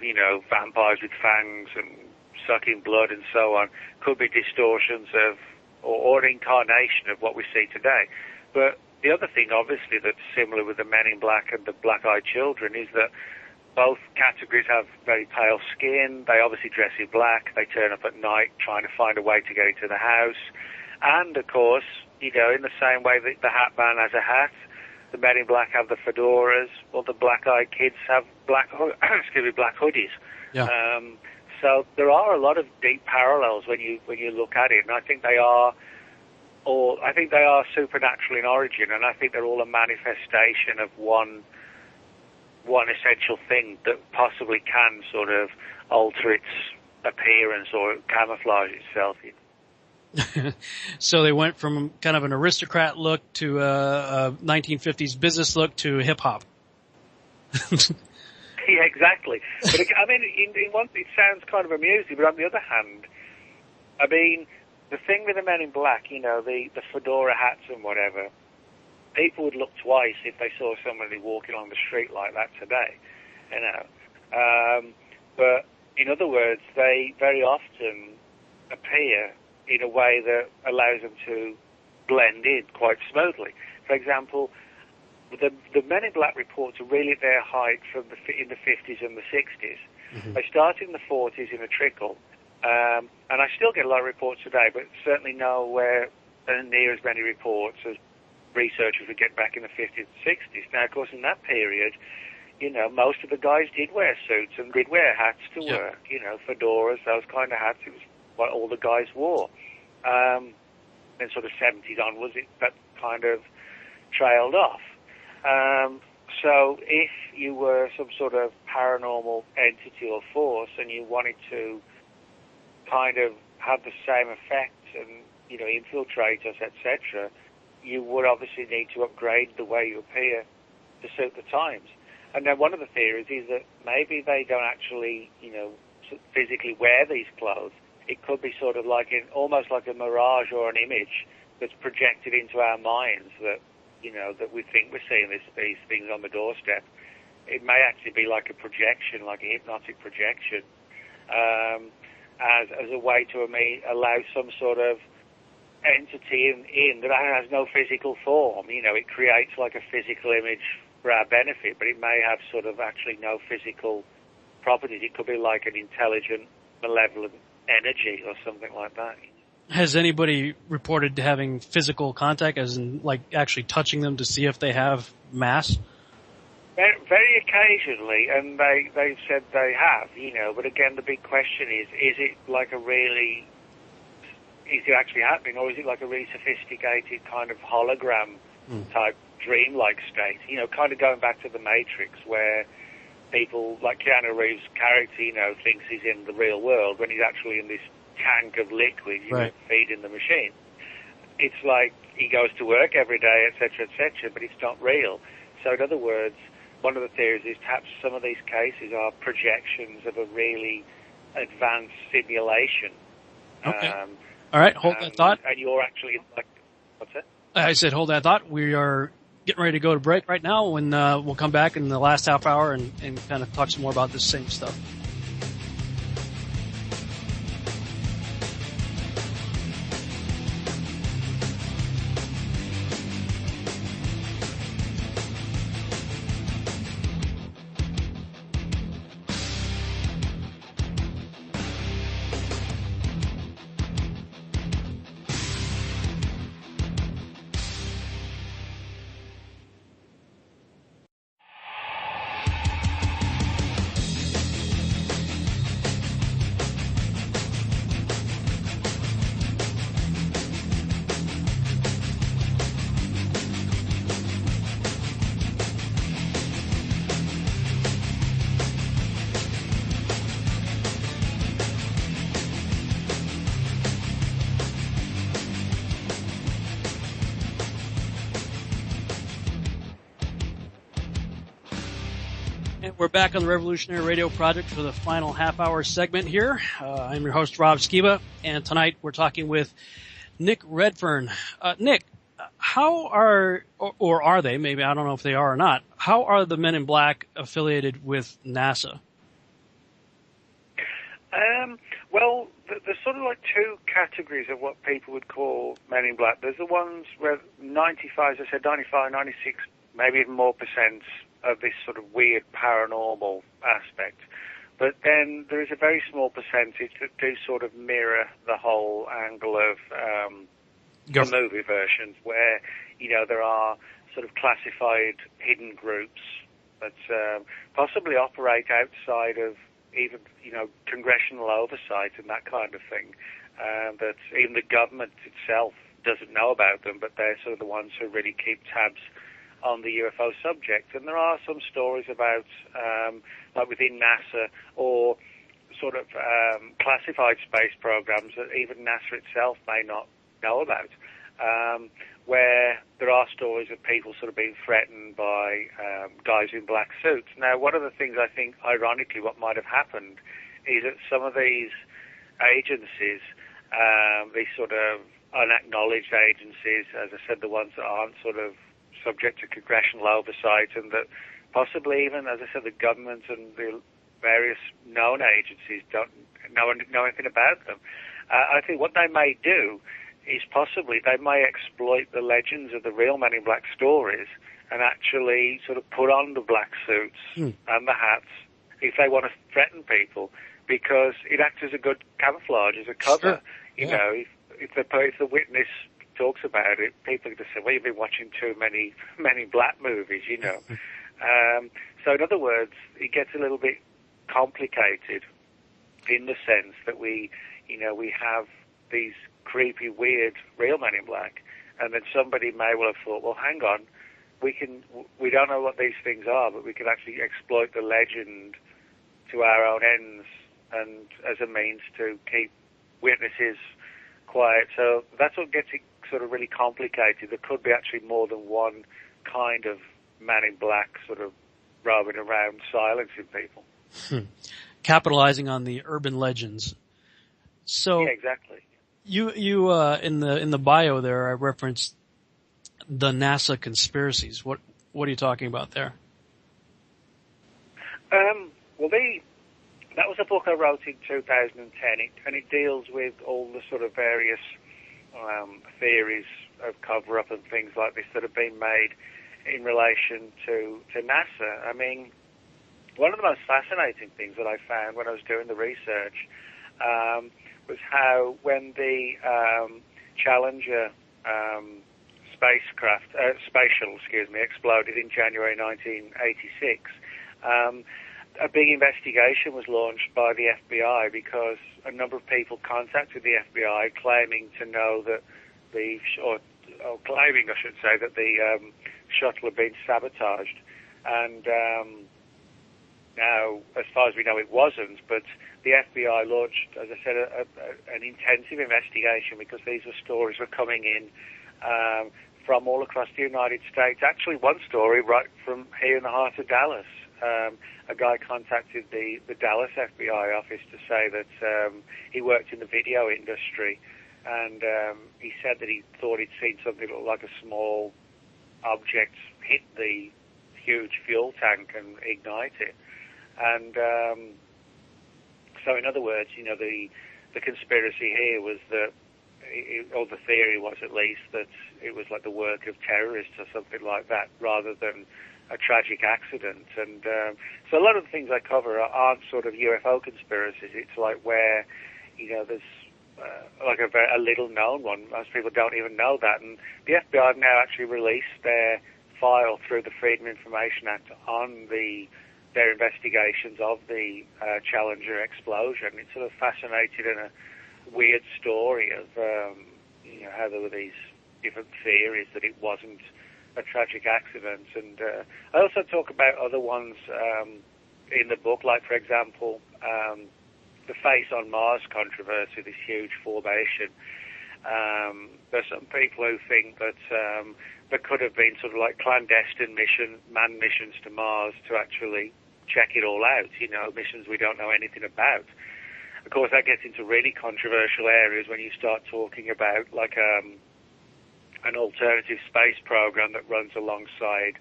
vampires with fangs and sucking blood and so on could be distortions of or incarnation of what we see today. But the other thing, obviously, that's similar with the men in black and the black-eyed children is that both categories have very pale skin. They obviously dress in black. They turn up at night trying to find a way to get into the house. And, of course, in the same way that the hat man has a hat, the men in black have the fedoras, or the black-eyed kids have black hoodies. Yeah. So there are a lot of deep parallels when you look at it, and I think they are supernatural in origin, and I think they're all a manifestation of one essential thing that possibly can sort of alter its appearance or camouflage itself. So they went from kind of an aristocrat look to a 1950s business look to hip hop. Yeah, exactly. But I mean, in one, it sounds kind of amusing, but on the other hand, I mean, the thing with the men in black, the fedora hats and whatever, people would look twice if they saw somebody walking on the street like that today, But in other words, they very often appear in a way that allows them to blend in quite smoothly. For example, the Men in Black reports are really at their height in the 50s and the 60s. Mm-hmm. They started in the 40s in a trickle, and I still get a lot of reports today, but certainly nowhere near as many reports as researchers would get back in the 50s and 60s. Now, of course, in that period, most of the guys did wear suits and did wear hats to work, fedoras, those kind of hats. It was what all the guys wore. Then sort of 70s onwards, that kind of trailed off. So if you were some sort of paranormal entity or force and you wanted to kind of have the same effect and, infiltrate us, etc., you would obviously need to upgrade the way you appear to suit the times. And then one of the theories is that maybe they don't actually, physically wear these clothes. It could be sort of almost like a mirage or an image that's projected into our minds that, that we think we're seeing these things on the doorstep. It may actually be like a projection, like a hypnotic projection, as a way to allow some sort of entity in that has no physical form. It creates like a physical image for our benefit, but it may have sort of actually no physical properties. It could be like an intelligent, malevolent energy or something like that. Has anybody reported having physical contact, as in like actually touching them to see if they have mass? Very occasionally, and they've said they have, but again the big question is it actually happening, or is it like a really sophisticated kind of hologram type dream-like state. You know, kind of going back to the Matrix, where people like Keanu Reeves' character, you know, thinks he's in the real world when he's actually in this tank of liquid, you know, feeding the machine. It's like he goes to work every day, etc., etc., but it's not real. So, in other words, one of the theories is perhaps some of these cases are projections of a really advanced simulation. Okay. All right, hold that thought. And you're actually like, what's that? I said hold that thought. We are getting ready to go to break right now, and we'll come back in the last half hour and kind of talk some more about this same stuff. We're back on the Revolutionary Radio Project for the final half-hour segment here. I'm your host, Rob Skiba, and tonight we're talking with Nick Redfern. Nick, how are, or are they, maybe I don't know if they are or not, how are the Men in Black affiliated with NASA? Well, there's sort of like two categories of what people would call Men in Black. There's the ones where 95, as I said, 95, 96, maybe even more percent of this sort of weird paranormal aspect. But then there is a very small percentage that do sort of mirror the whole angle of the movie versions, where, you know, there are sort of classified hidden groups that possibly operate outside of even, you know, congressional oversight and that kind of thing, that even the government itself doesn't know about them, but they're sort of the ones who really keep tabs on the UFO subject. And there are some stories about, like within NASA, or sort of classified space programs that even NASA itself may not know about, where there are stories of people sort of being threatened by guys in black suits. Now, one of the things I think, ironically, what might have happened is that some of these agencies, these sort of unacknowledged agencies, as I said, the ones that aren't sort of subject to congressional oversight, and that possibly even, as I said, the government and the various known agencies don't know anything about them. I think what they may do is possibly they may exploit the legends of the real Men in Black stories and actually sort of put on the black suits and the hats if they want to threaten people, because it acts as a good camouflage, as a cover. You know, if the witness talks about it, people are going to say, well, you've been watching too many Men in Black movies, you know. So in other words, it gets a little bit complicated in the sense that we have these creepy, weird, real Men in Black, and then somebody may well have thought, well, hang on, we don't know what these things are, but we can actually exploit the legend to our own ends and as a means to keep witnesses quiet. So that's what gets it sort of really complicated. There could be actually more than one kind of Man in Black sort of roaming around silencing people. Capitalizing on the urban legends. So yeah, exactly. You in the bio there, I referenced the NASA conspiracies. What are you talking about there? Well, that was a book I wrote in 2010, and it deals with all the sort of various theories of cover-up and things like this that have been made in relation to NASA. I mean, one of the most fascinating things that I found when I was doing the research was how when the Challenger space shuttle, exploded in January 1986, a big investigation was launched by the FBI because a number of people contacted the FBI claiming to know that or claiming, I should say, that the shuttle had been sabotaged. And now, as far as we know, it wasn't, but the FBI launched, as I said, an intensive investigation because these were stories were coming in from all across the United States. Actually, one story right from here in the heart of Dallas. A guy contacted the Dallas FBI office to say that he worked in the video industry, and he said that he thought he'd seen something that looked like a small object hit the huge fuel tank and ignite it. And so, in other words, the conspiracy here was that, or the theory was at least, that it was like the work of terrorists or something like that, rather than a tragic accident. And so a lot of the things I cover aren't sort of UFO conspiracies. It's like where, there's like a little known one. Most people don't even know that. And the FBI have now actually released their file through the Freedom of Information Act on their investigations of the Challenger explosion. It's sort of fascinating and a weird story of how there were these different theories that it wasn't a tragic accident. And I also talk about other ones in the book, like, for example, the Face on Mars controversy, this huge formation. There's some people who think that there could have been sort of like clandestine manned missions to Mars to actually check it all out, missions we don't know anything about. Of course, that gets into really controversial areas when you start talking about, like, an alternative space program that runs alongside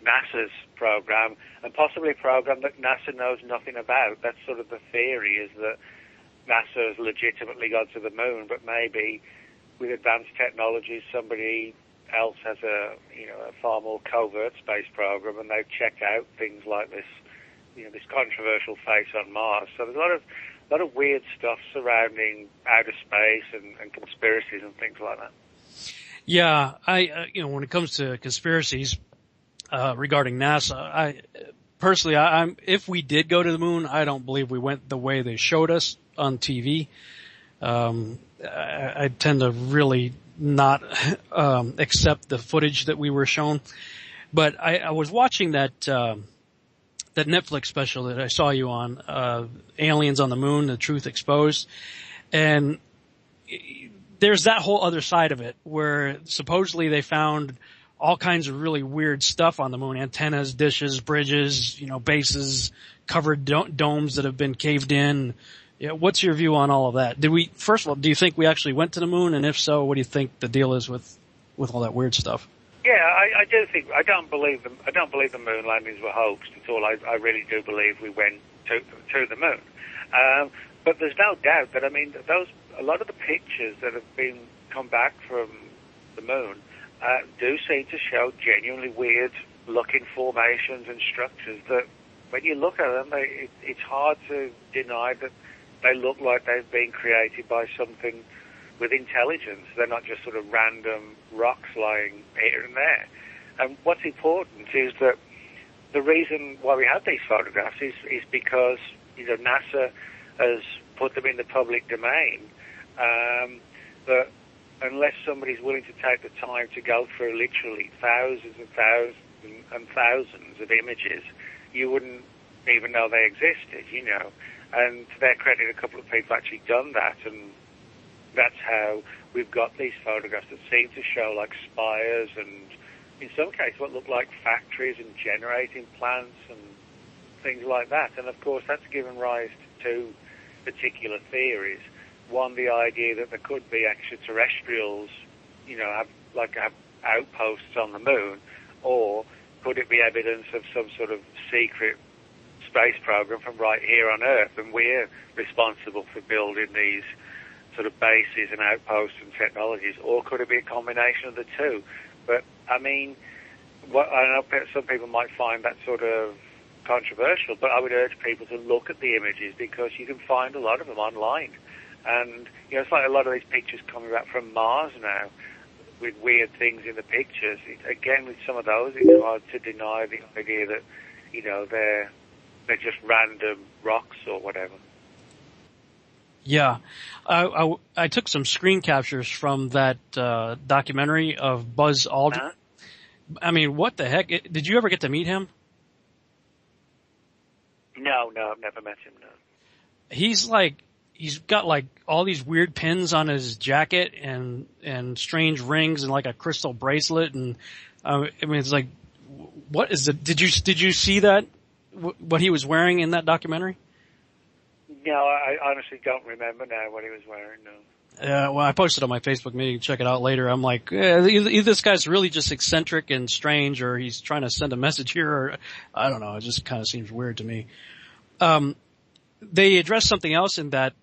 NASA's program, and possibly a program that NASA knows nothing about. That's sort of the theory, is that NASA has legitimately gone to the moon, but maybe with advanced technologies, somebody else has a far more covert space program, and they've checked out things like this, this controversial Face on Mars. So there's a lot of weird stuff surrounding outer space and conspiracies and things like that. Yeah, when it comes to conspiracies regarding NASA, I'm if we did go to the moon, I don't believe we went the way they showed us on TV. I tend to really not accept the footage that we were shown. But I was watching that Netflix special that I saw you on, Aliens on the Moon, The Truth Exposed, and there's that whole other side of it where supposedly they found all kinds of really weird stuff on the moon: antennas, dishes, bridges, bases, covered domes that have been caved in. What's your view on all of that? First of all, do you think we actually went to the moon? And if so, what do you think the deal is with all that weird stuff? Yeah, I do think, I don't believe the moon landings were hoaxed at all. I really do believe we went to the moon. But there's no doubt that, a lot of the pictures that have come back from the moon do seem to show genuinely weird looking formations and structures that, when you look at them, it's hard to deny that they look like they've been created by something with intelligence. They're not just sort of random rocks lying here and there. And what's important is that the reason why we have these photographs is because NASA has put them in the public domain. But unless somebody's willing to take the time to go through literally thousands and thousands and thousands of images, you wouldn't even know they existed, And to their credit, a couple of people actually done that, and that's how we've got these photographs that seem to show like spires and, in some cases, what look like factories and generating plants and things like that. And of course, that's given rise to two particular theories. One, the idea that there could be extraterrestrials, have outposts on the moon, or could it be evidence of some sort of secret space program from right here on Earth, and we're responsible for building these sort of bases and outposts and technologies, or could it be a combination of the two? But I know some people might find that sort of controversial, but I would urge people to look at the images, because you can find a lot of them online. And it's like a lot of these pictures coming back from Mars now, with weird things in the pictures. Again, with some of those, it's hard to deny the idea that they're just random rocks or whatever. Yeah. I took some screen captures from that documentary of Buzz Aldrin. I mean, what the heck? Did you ever get to meet him? No, I've never met him, no. He's got like all these weird pins on his jacket and strange rings and like a crystal bracelet. And, I mean, it's like, what is it? Did you see that? What he was wearing in that documentary? No, I honestly don't remember now what he was wearing, no. Well, I posted on my Facebook. Maybe you can check it out later. I'm like, either this guy's really just eccentric and strange, or he's trying to send a message here, or I don't know. It just kind of seems weird to me. They addressed something else in that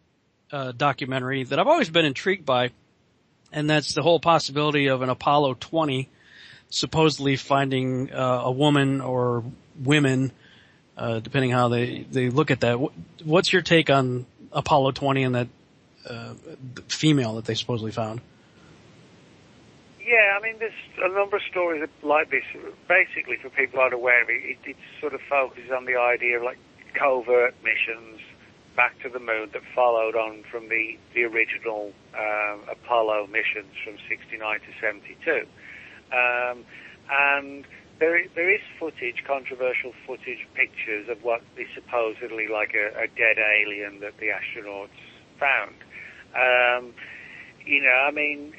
documentary that I've always been intrigued by, and that's the whole possibility of an Apollo 20 supposedly finding a woman or women, depending how they look at that. What's your take on Apollo 20 and that female that they supposedly found? Yeah, I mean, there's a number of stories like this. Basically, for people who aren't aware of it, it sort of focuses on the idea of like covert missions back to the moon that followed on from the original Apollo missions from 69 to 72. And there is footage, controversial footage, pictures of what is supposedly like a dead alien that the astronauts found. You know, I mean,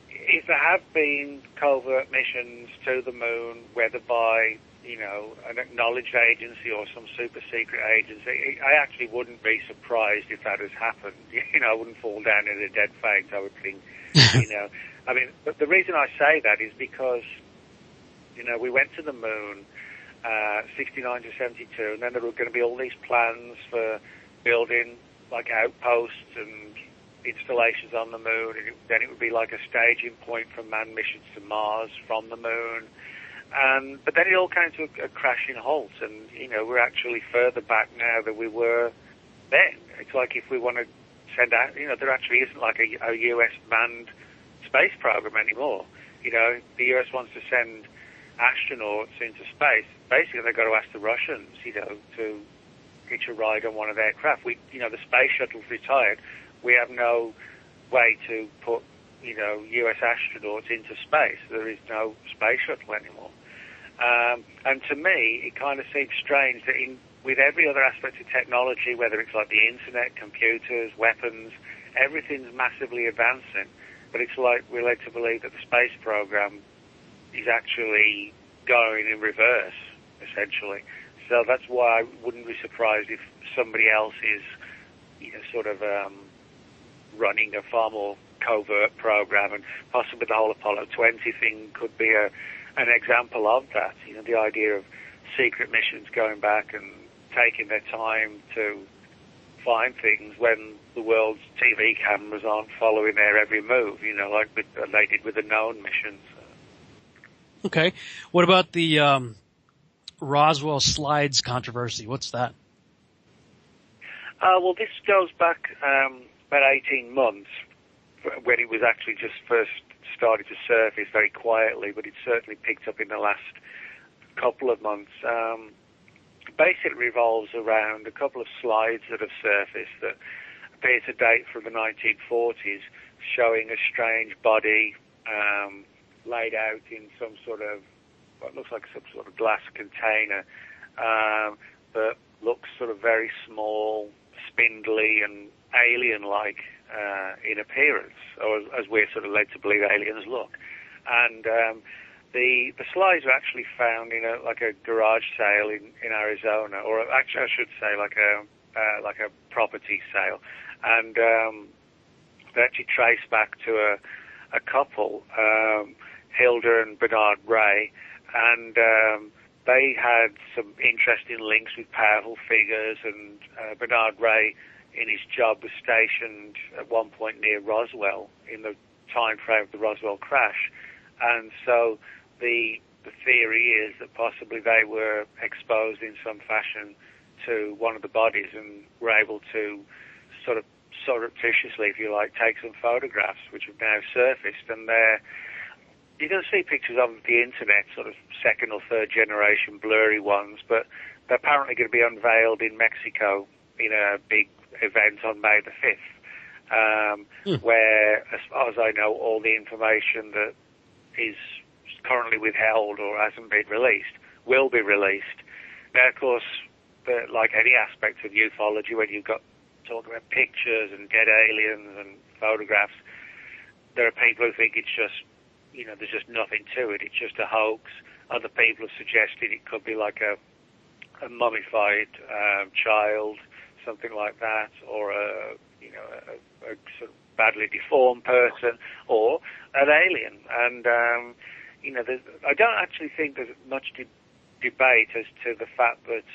if there have been covert missions to the moon, whether by, you know, an acknowledged agency or some super secret agency, I actually wouldn't be surprised if that has happened. You know, I wouldn't fall down in a dead faint, I would think. You know, I mean, but the reason I say that is because, you know, we went to the moon, 69 to 72, and then there were going to be all these plans for building like outposts and installations on the moon, and then it would be like a staging point for manned missions to Mars from the moon. But then it all came to a crashing halt, and, you know, we're actually further back now than we were then. It's like if we want to send out, you know, there actually isn't like a U.S. manned space program anymore. You know, the U.S. wants to send astronauts into space. Basically, they've got to ask the Russians, you know, to hitch a ride on one of their craft. You know, the space shuttle's retired. We have no way to put, you know, U.S. astronauts into space. There is no space shuttle anymore. And to me, it kind of seems strange that with every other aspect of technology, whether it's like the internet, computers, weapons, everything's massively advancing. But it's like we're led to believe that the space program is actually going in reverse, essentially. So that's why I wouldn't be surprised if somebody else is, you know, sort of running a far more covert program, and possibly the whole Apollo 20 thing could be an example of that. You know, the idea of secret missions going back and taking their time to find things when the world's TV cameras aren't following their every move, you know, like they did with the known missions. Okay. What about the Roswell slides controversy? What's that? Well, this goes back about 18 months when it was actually just first started to surface very quietly, but it certainly picked up in the last couple of months. Basically revolves around a couple of slides that have surfaced that appear to date from the 1940s, showing a strange body laid out in some sort of, what looks like some sort of glass container, that looks sort of very small, spindly, and alien-like in appearance, or as we're sort of led to believe aliens look. And the slides were actually found in a garage sale in Arizona, or actually I should say like a property sale, and they actually trace back to a couple, Hilda and Bernard Ray, and they had some interesting links with powerful figures, and Bernard Ray in his job was stationed at one point near Roswell in the time frame of the Roswell crash, and so the theory is that possibly they were exposed in some fashion to one of the bodies and were able to sort of surreptitiously, if you like, take some photographs, which have now surfaced, and you can see pictures on the internet, sort of second or third generation blurry ones, but they're apparently going to be unveiled in Mexico in a big event on May the 5th. where, as far as I know, all the information that is currently withheld or hasn't been released will be released. Now, of course, like any aspect of ufology, when you've got talk about pictures and dead aliens and photographs, there are people who think it's just, there's just nothing to it. It's just a hoax. Other people have suggested it could be like a mummified child, something like that, or a sort of badly deformed person, or an alien. And I don't actually think there's much debate as to the fact that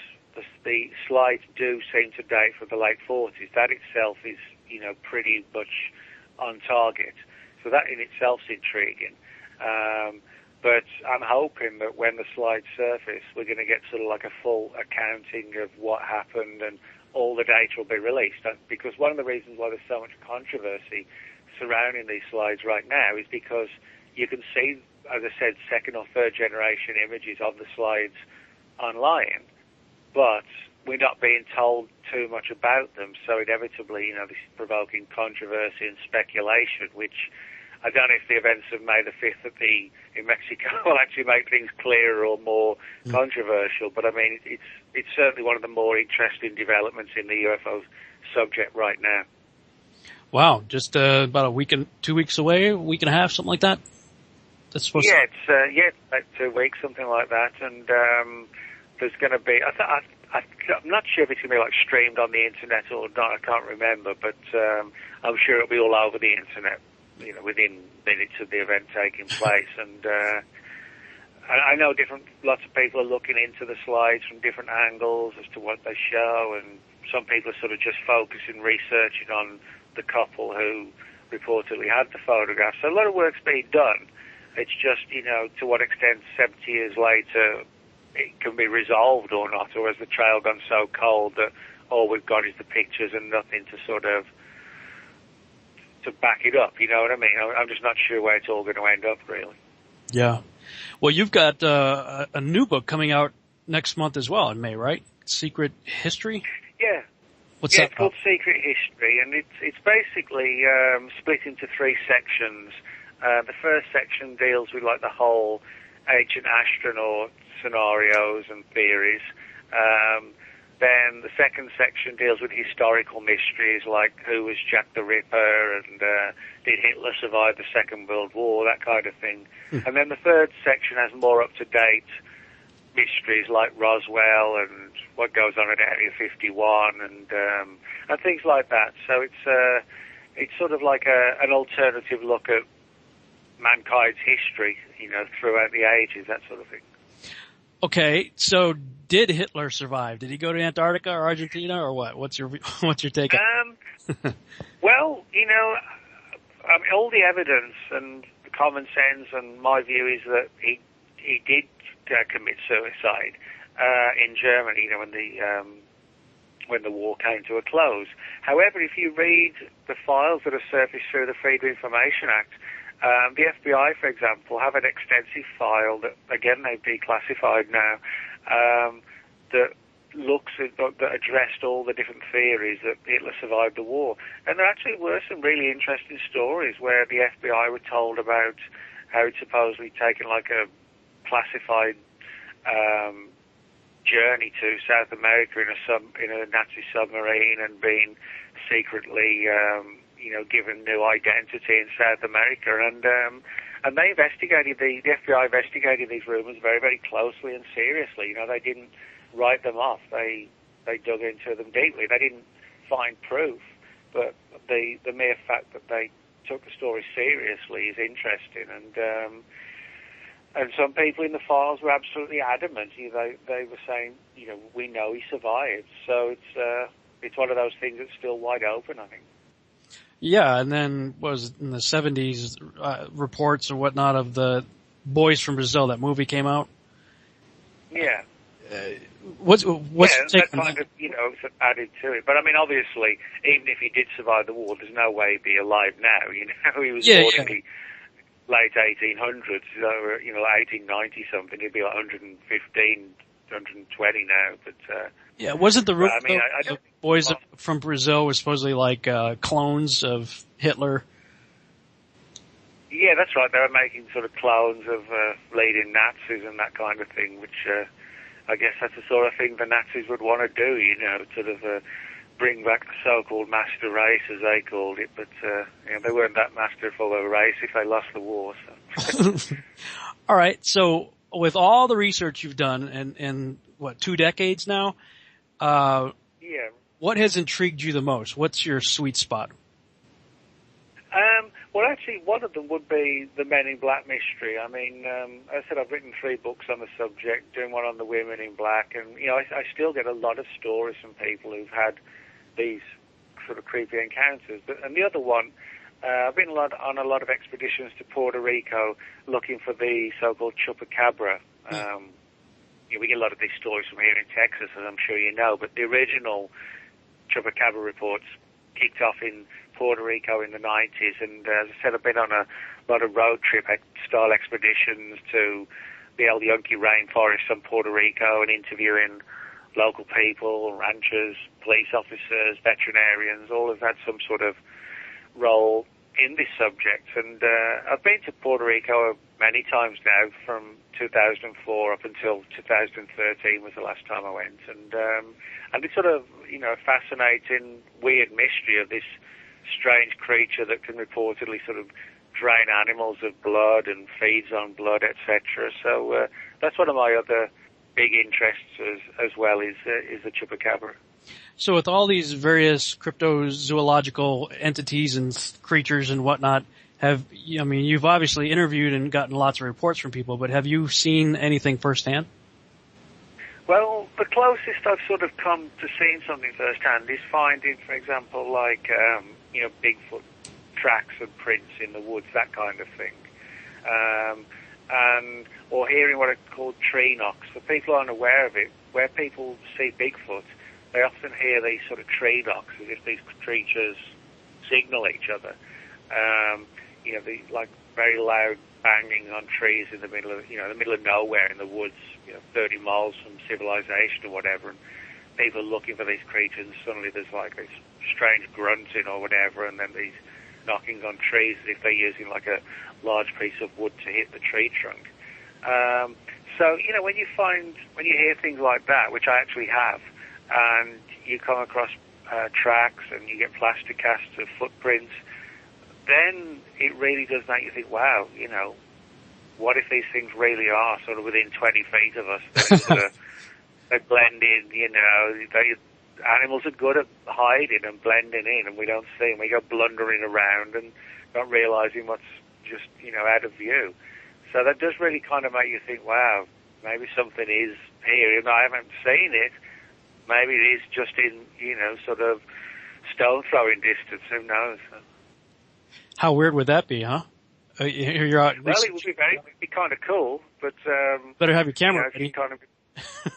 the slides do seem to date from the late 40s. That itself is, pretty much on target. So that in itself is intriguing. But I'm hoping that when the slides surface, we're going to get sort of like a full accounting of what happened, and all the data will be released. Because one of the reasons why there's so much controversy surrounding these slides right now is because you can see, as I said, second or third generation images of the slides online, but we're not being told too much about them. So inevitably, this is provoking controversy and speculation, which I don't know if the events of May the 5th in Mexico will actually make things clearer or more controversial. But I mean, it's certainly one of the more interesting developments in the UFO subject right now. Wow, just about 2 weeks away, a week and a half, something like that. That's supposed to. It's about 2 weeks, something like that. And there's going to be. I'm not sure if it's going to be like streamed on the internet or not. I can't remember, but I'm sure it'll be all over the internet, within minutes of the event taking place. And I know lots of people are looking into the slides from different angles as to what they show, and some people are sort of just focusing, researching on the couple who reportedly had the photographs. So a lot of work's being done. It's just, to what extent 70 years later it can be resolved or not, or has the trail gone so cold that all we've got is the pictures and nothing to sort of to back it up, you know what I mean? I'm just not sure where it's all going to end up, really. Yeah. Well, you've got a new book coming out next month as well in May, right? Secret History? Yeah. What's that? It's called Secret History, and it's basically split into 3 sections. The first section deals with like the whole ancient astronaut scenarios and theories. Then the second section deals with historical mysteries like who was Jack the Ripper and did Hitler survive the Second World War, that kind of thing. And then the third section has more up-to-date mysteries like Roswell and what goes on at Area 51 and things like that. So it's sort of like an alternative look at mankind's history, throughout the ages, that sort of thing. Okay, so did Hitler survive? Did he go to Antarctica or Argentina or what? What's your take on it? Well, all the evidence and the common sense and my view is that he did commit suicide in Germany, when the war came to a close. However, if you read the files that are surfaced through the Freedom of Information Act, the FBI, for example, have an extensive file that, again, they've declassified now, that addressed all the different theories that Hitler survived the war. And there actually were some really interesting stories where the FBI were told about how he'd supposedly taken like a classified journey to South America in a Nazi submarine and been secretly given new identity in South America, and they investigated the FBI investigated these rumors very, very closely and seriously. They didn't write them off. They dug into them deeply. They didn't find proof, but the mere fact that they took the story seriously is interesting. And some people in the files were absolutely adamant. They were saying, we know he survived. So it's one of those things that's still wide open, I think. Yeah, and then was in the 70s reports or whatnot of the Boys from Brazil. That movie came out. Yeah. What's that kind of added to it. But I mean, obviously, even if he did survive the war, there's no way he'd be alive now. He was born in the late 1800s, 1890 something. He'd be like 115 120 now. But yeah, wasn't the rumor I boys from Brazil were supposedly like clones of Hitler? Yeah, that's right. They were making sort of clones of leading Nazis and that kind of thing, which I guess that's the sort of thing the Nazis would want to do, you know, sort of bring back the so-called master race, as they called it. But you know, they weren't that masterful of a race if they lost the war. So. All right, so with all the research you've done and what, 2 decades now, yeah. What has intrigued you the most? What's your sweet spot? Well, actually, one of them would be the Men in Black mystery. I mean, as I said, I've written 3 books on the subject, doing one on the women in black, and, you know, I still get a lot of stories from people who've had these sort of creepy encounters. And the other one, I've been on a lot of expeditions to Puerto Rico looking for the so-called chupacabra. You know, we get a lot of these stories from here in Texas, as I'm sure you know, but the original chupacabra reports kicked off in Puerto Rico in the 90s, and as I said, I've been on a lot of road trip style expeditions to the El Yunque rainforest in Puerto Rico and interviewing local people, ranchers, police officers, veterinarians, all have had some sort of role in this subject. And I've been to Puerto Rico many times now, from 2004 up until 2013 was the last time I went. And it's sort of, you know, a fascinating, weird mystery of this strange creature that can reportedly sort of drain animals of blood and feeds on blood, etc. So that's one of my other big interests as well is the chupacabra. So with all these various cryptozoological entities and creatures and whatnot, you've obviously interviewed and gotten lots of reports from people, but have you seen anything firsthand? Well, the closest I've sort of come to seeing something firsthand is finding, for example, like, you know, Bigfoot tracks and prints in the woods, that kind of thing. Or hearing what are called tree knocks. For people who aren't aware of it, where people see Bigfoot, they often hear these sort of tree knocks as if these creatures signal each other. You know, like very loud banging on trees in the middle of nowhere in the woods, you know, 30 miles from civilization or whatever, and people are looking for these creatures, and suddenly there's like this strange grunting or whatever, and then these knocking on trees as if they're using like a large piece of wood to hit the tree trunk. So, you know, when you hear things like that, which I actually have, and you come across tracks and you get plaster casts of footprints, then it really does make you think, wow, you know, what if these things really are sort of within 20 feet of us? They blend in, you know, animals are good at hiding and blending in, and we don't see them. We go blundering around and not realizing what's just, you know, out of view. So that does really kind of make you think, wow, maybe something is here, and I haven't seen it. Maybe it is just in, you know, sort of stone throwing distance. Who knows? How weird would that be, huh? You're out. Well, it would be kind of cool, but better have your camera you know, ready. kind of,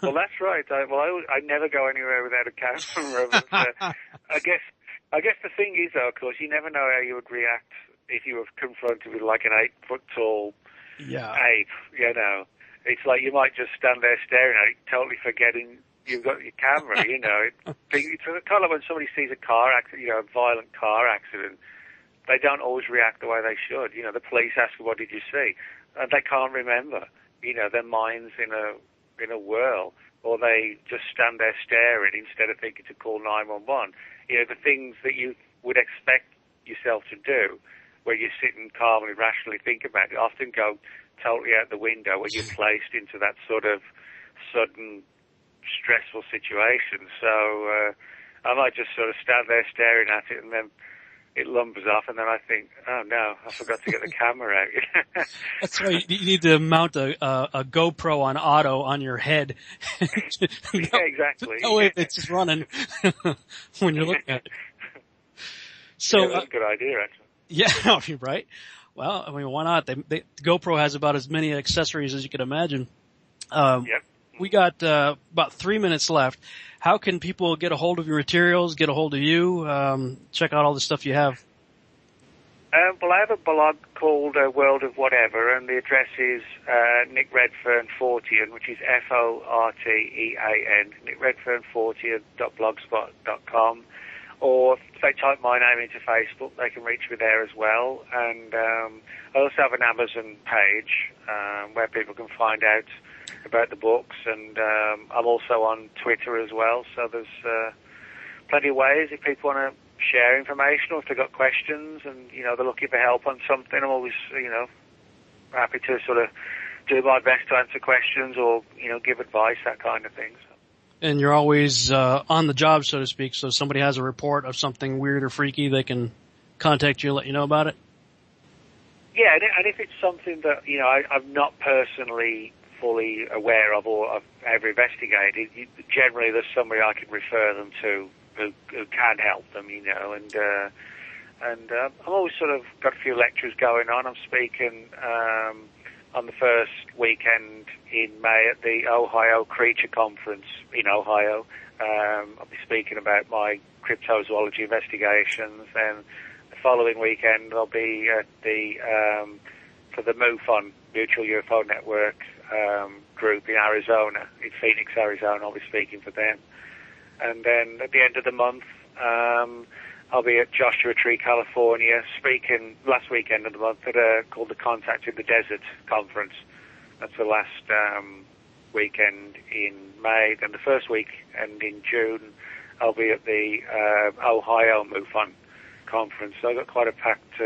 well, that's right. I never go anywhere without a camera. But, I guess the thing is, though, of course, you never know how you would react if you were confronted with like an 8-foot-tall ape. You know, it's like you might just stand there staring at it, totally forgetting you've got your camera. You know, it's kind of like when somebody sees a car accident, you know, a violent car accident. They don't always react the way they should. You know, the police ask them, what did you see? And they can't remember. You know, their mind's in a whirl, or they just stand there staring instead of thinking to call 911. You know, the things that you would expect yourself to do, where you sit and calmly, rationally think about it, often go totally out the window when you're placed into that sort of sudden, stressful situation. So I might just sort of stand there staring at it, and then it lumbers off, and then I think, oh no, I forgot to get the camera out. That's why you need to mount a GoPro on auto on your head. Yeah, exactly. No way it's just running when you're looking at it. So, yeah, that's a good idea, actually. Yeah, you're right. Well, I mean, why not? GoPro has about as many accessories as you can imagine. Yep. We got about 3 minutes left. How can people get a hold of your materials, get a hold of you, check out all the stuff you have? Well, I have a blog called World of Whatever, and the address is Nick Redfern 40, which is F-O-R-T-E-A-N, nickredfern40.blogspot.com. Or if they type my name into Facebook, they can reach me there as well. And I also have an Amazon page where people can find out about the books. And I'm also on Twitter as well, so there's plenty of ways if people want to share information or if they've got questions and, they're looking for help on something. I'm always, happy to sort of do my best to answer questions or, give advice, that kind of thing. So. And you're always on the job, so to speak, so if somebody has a report of something weird or freaky, they can contact you and let you know about it? Yeah, and if it's something that, I'm not personally fully aware of or I've ever investigated, generally there's somebody I can refer them to who can help them, and I've always sort of got a few lectures going on. I'm speaking on the first weekend in May at the Ohio Creature Conference in Ohio. I'll be speaking about my cryptozoology investigations. Then the following weekend I'll be at the for the MUFON, Mutual UFO Network group in Arizona, in Phoenix, Arizona. I'll be speaking for them. And then at the end of the month, I'll be at Joshua Tree, California, speaking last weekend of the month at called the Contact in the Desert Conference. That's the last weekend in May. Then the first weekend in June, I'll be at the Ohio MUFON Conference. So I've got quite a packed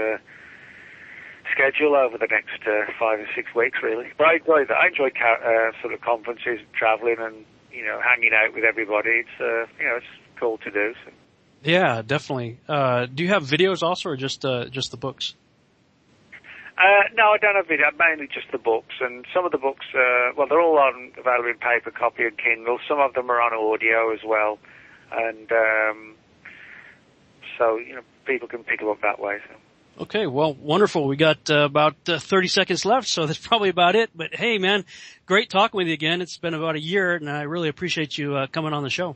schedule over the next 5 or 6 weeks, really. But I enjoy that. I enjoy sort of conferences, traveling and, hanging out with everybody. It's, it's cool to do. So. Yeah, definitely. Do you have videos also, or just the books? No, I don't have video. Mainly just the books. And some of the books, they're all available in paper copy and Kindle. Some of them are on audio as well. And so, people can pick them up that way. So. Okay, well, wonderful. We got about 30 seconds left, so that's probably about it. But hey, man, great talking with you again. It's been about a year, and I really appreciate you coming on the show.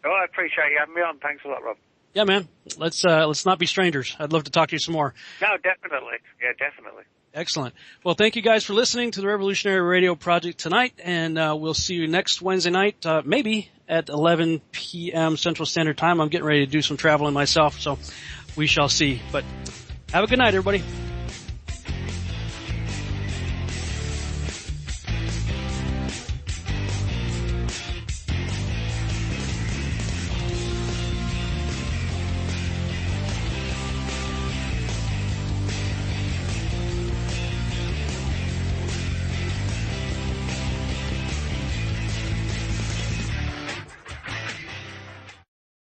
Oh, I appreciate you having me on. Thanks a lot, Rob. Yeah, man. Let's not be strangers. I'd love to talk to you some more. No, definitely. Yeah, definitely. Excellent. Well, thank you guys for listening to the Revolutionary Radio Project tonight, and we'll see you next Wednesday night, maybe at 11 p.m. Central Standard Time. I'm getting ready to do some traveling myself, so we shall see. But have a good night, everybody.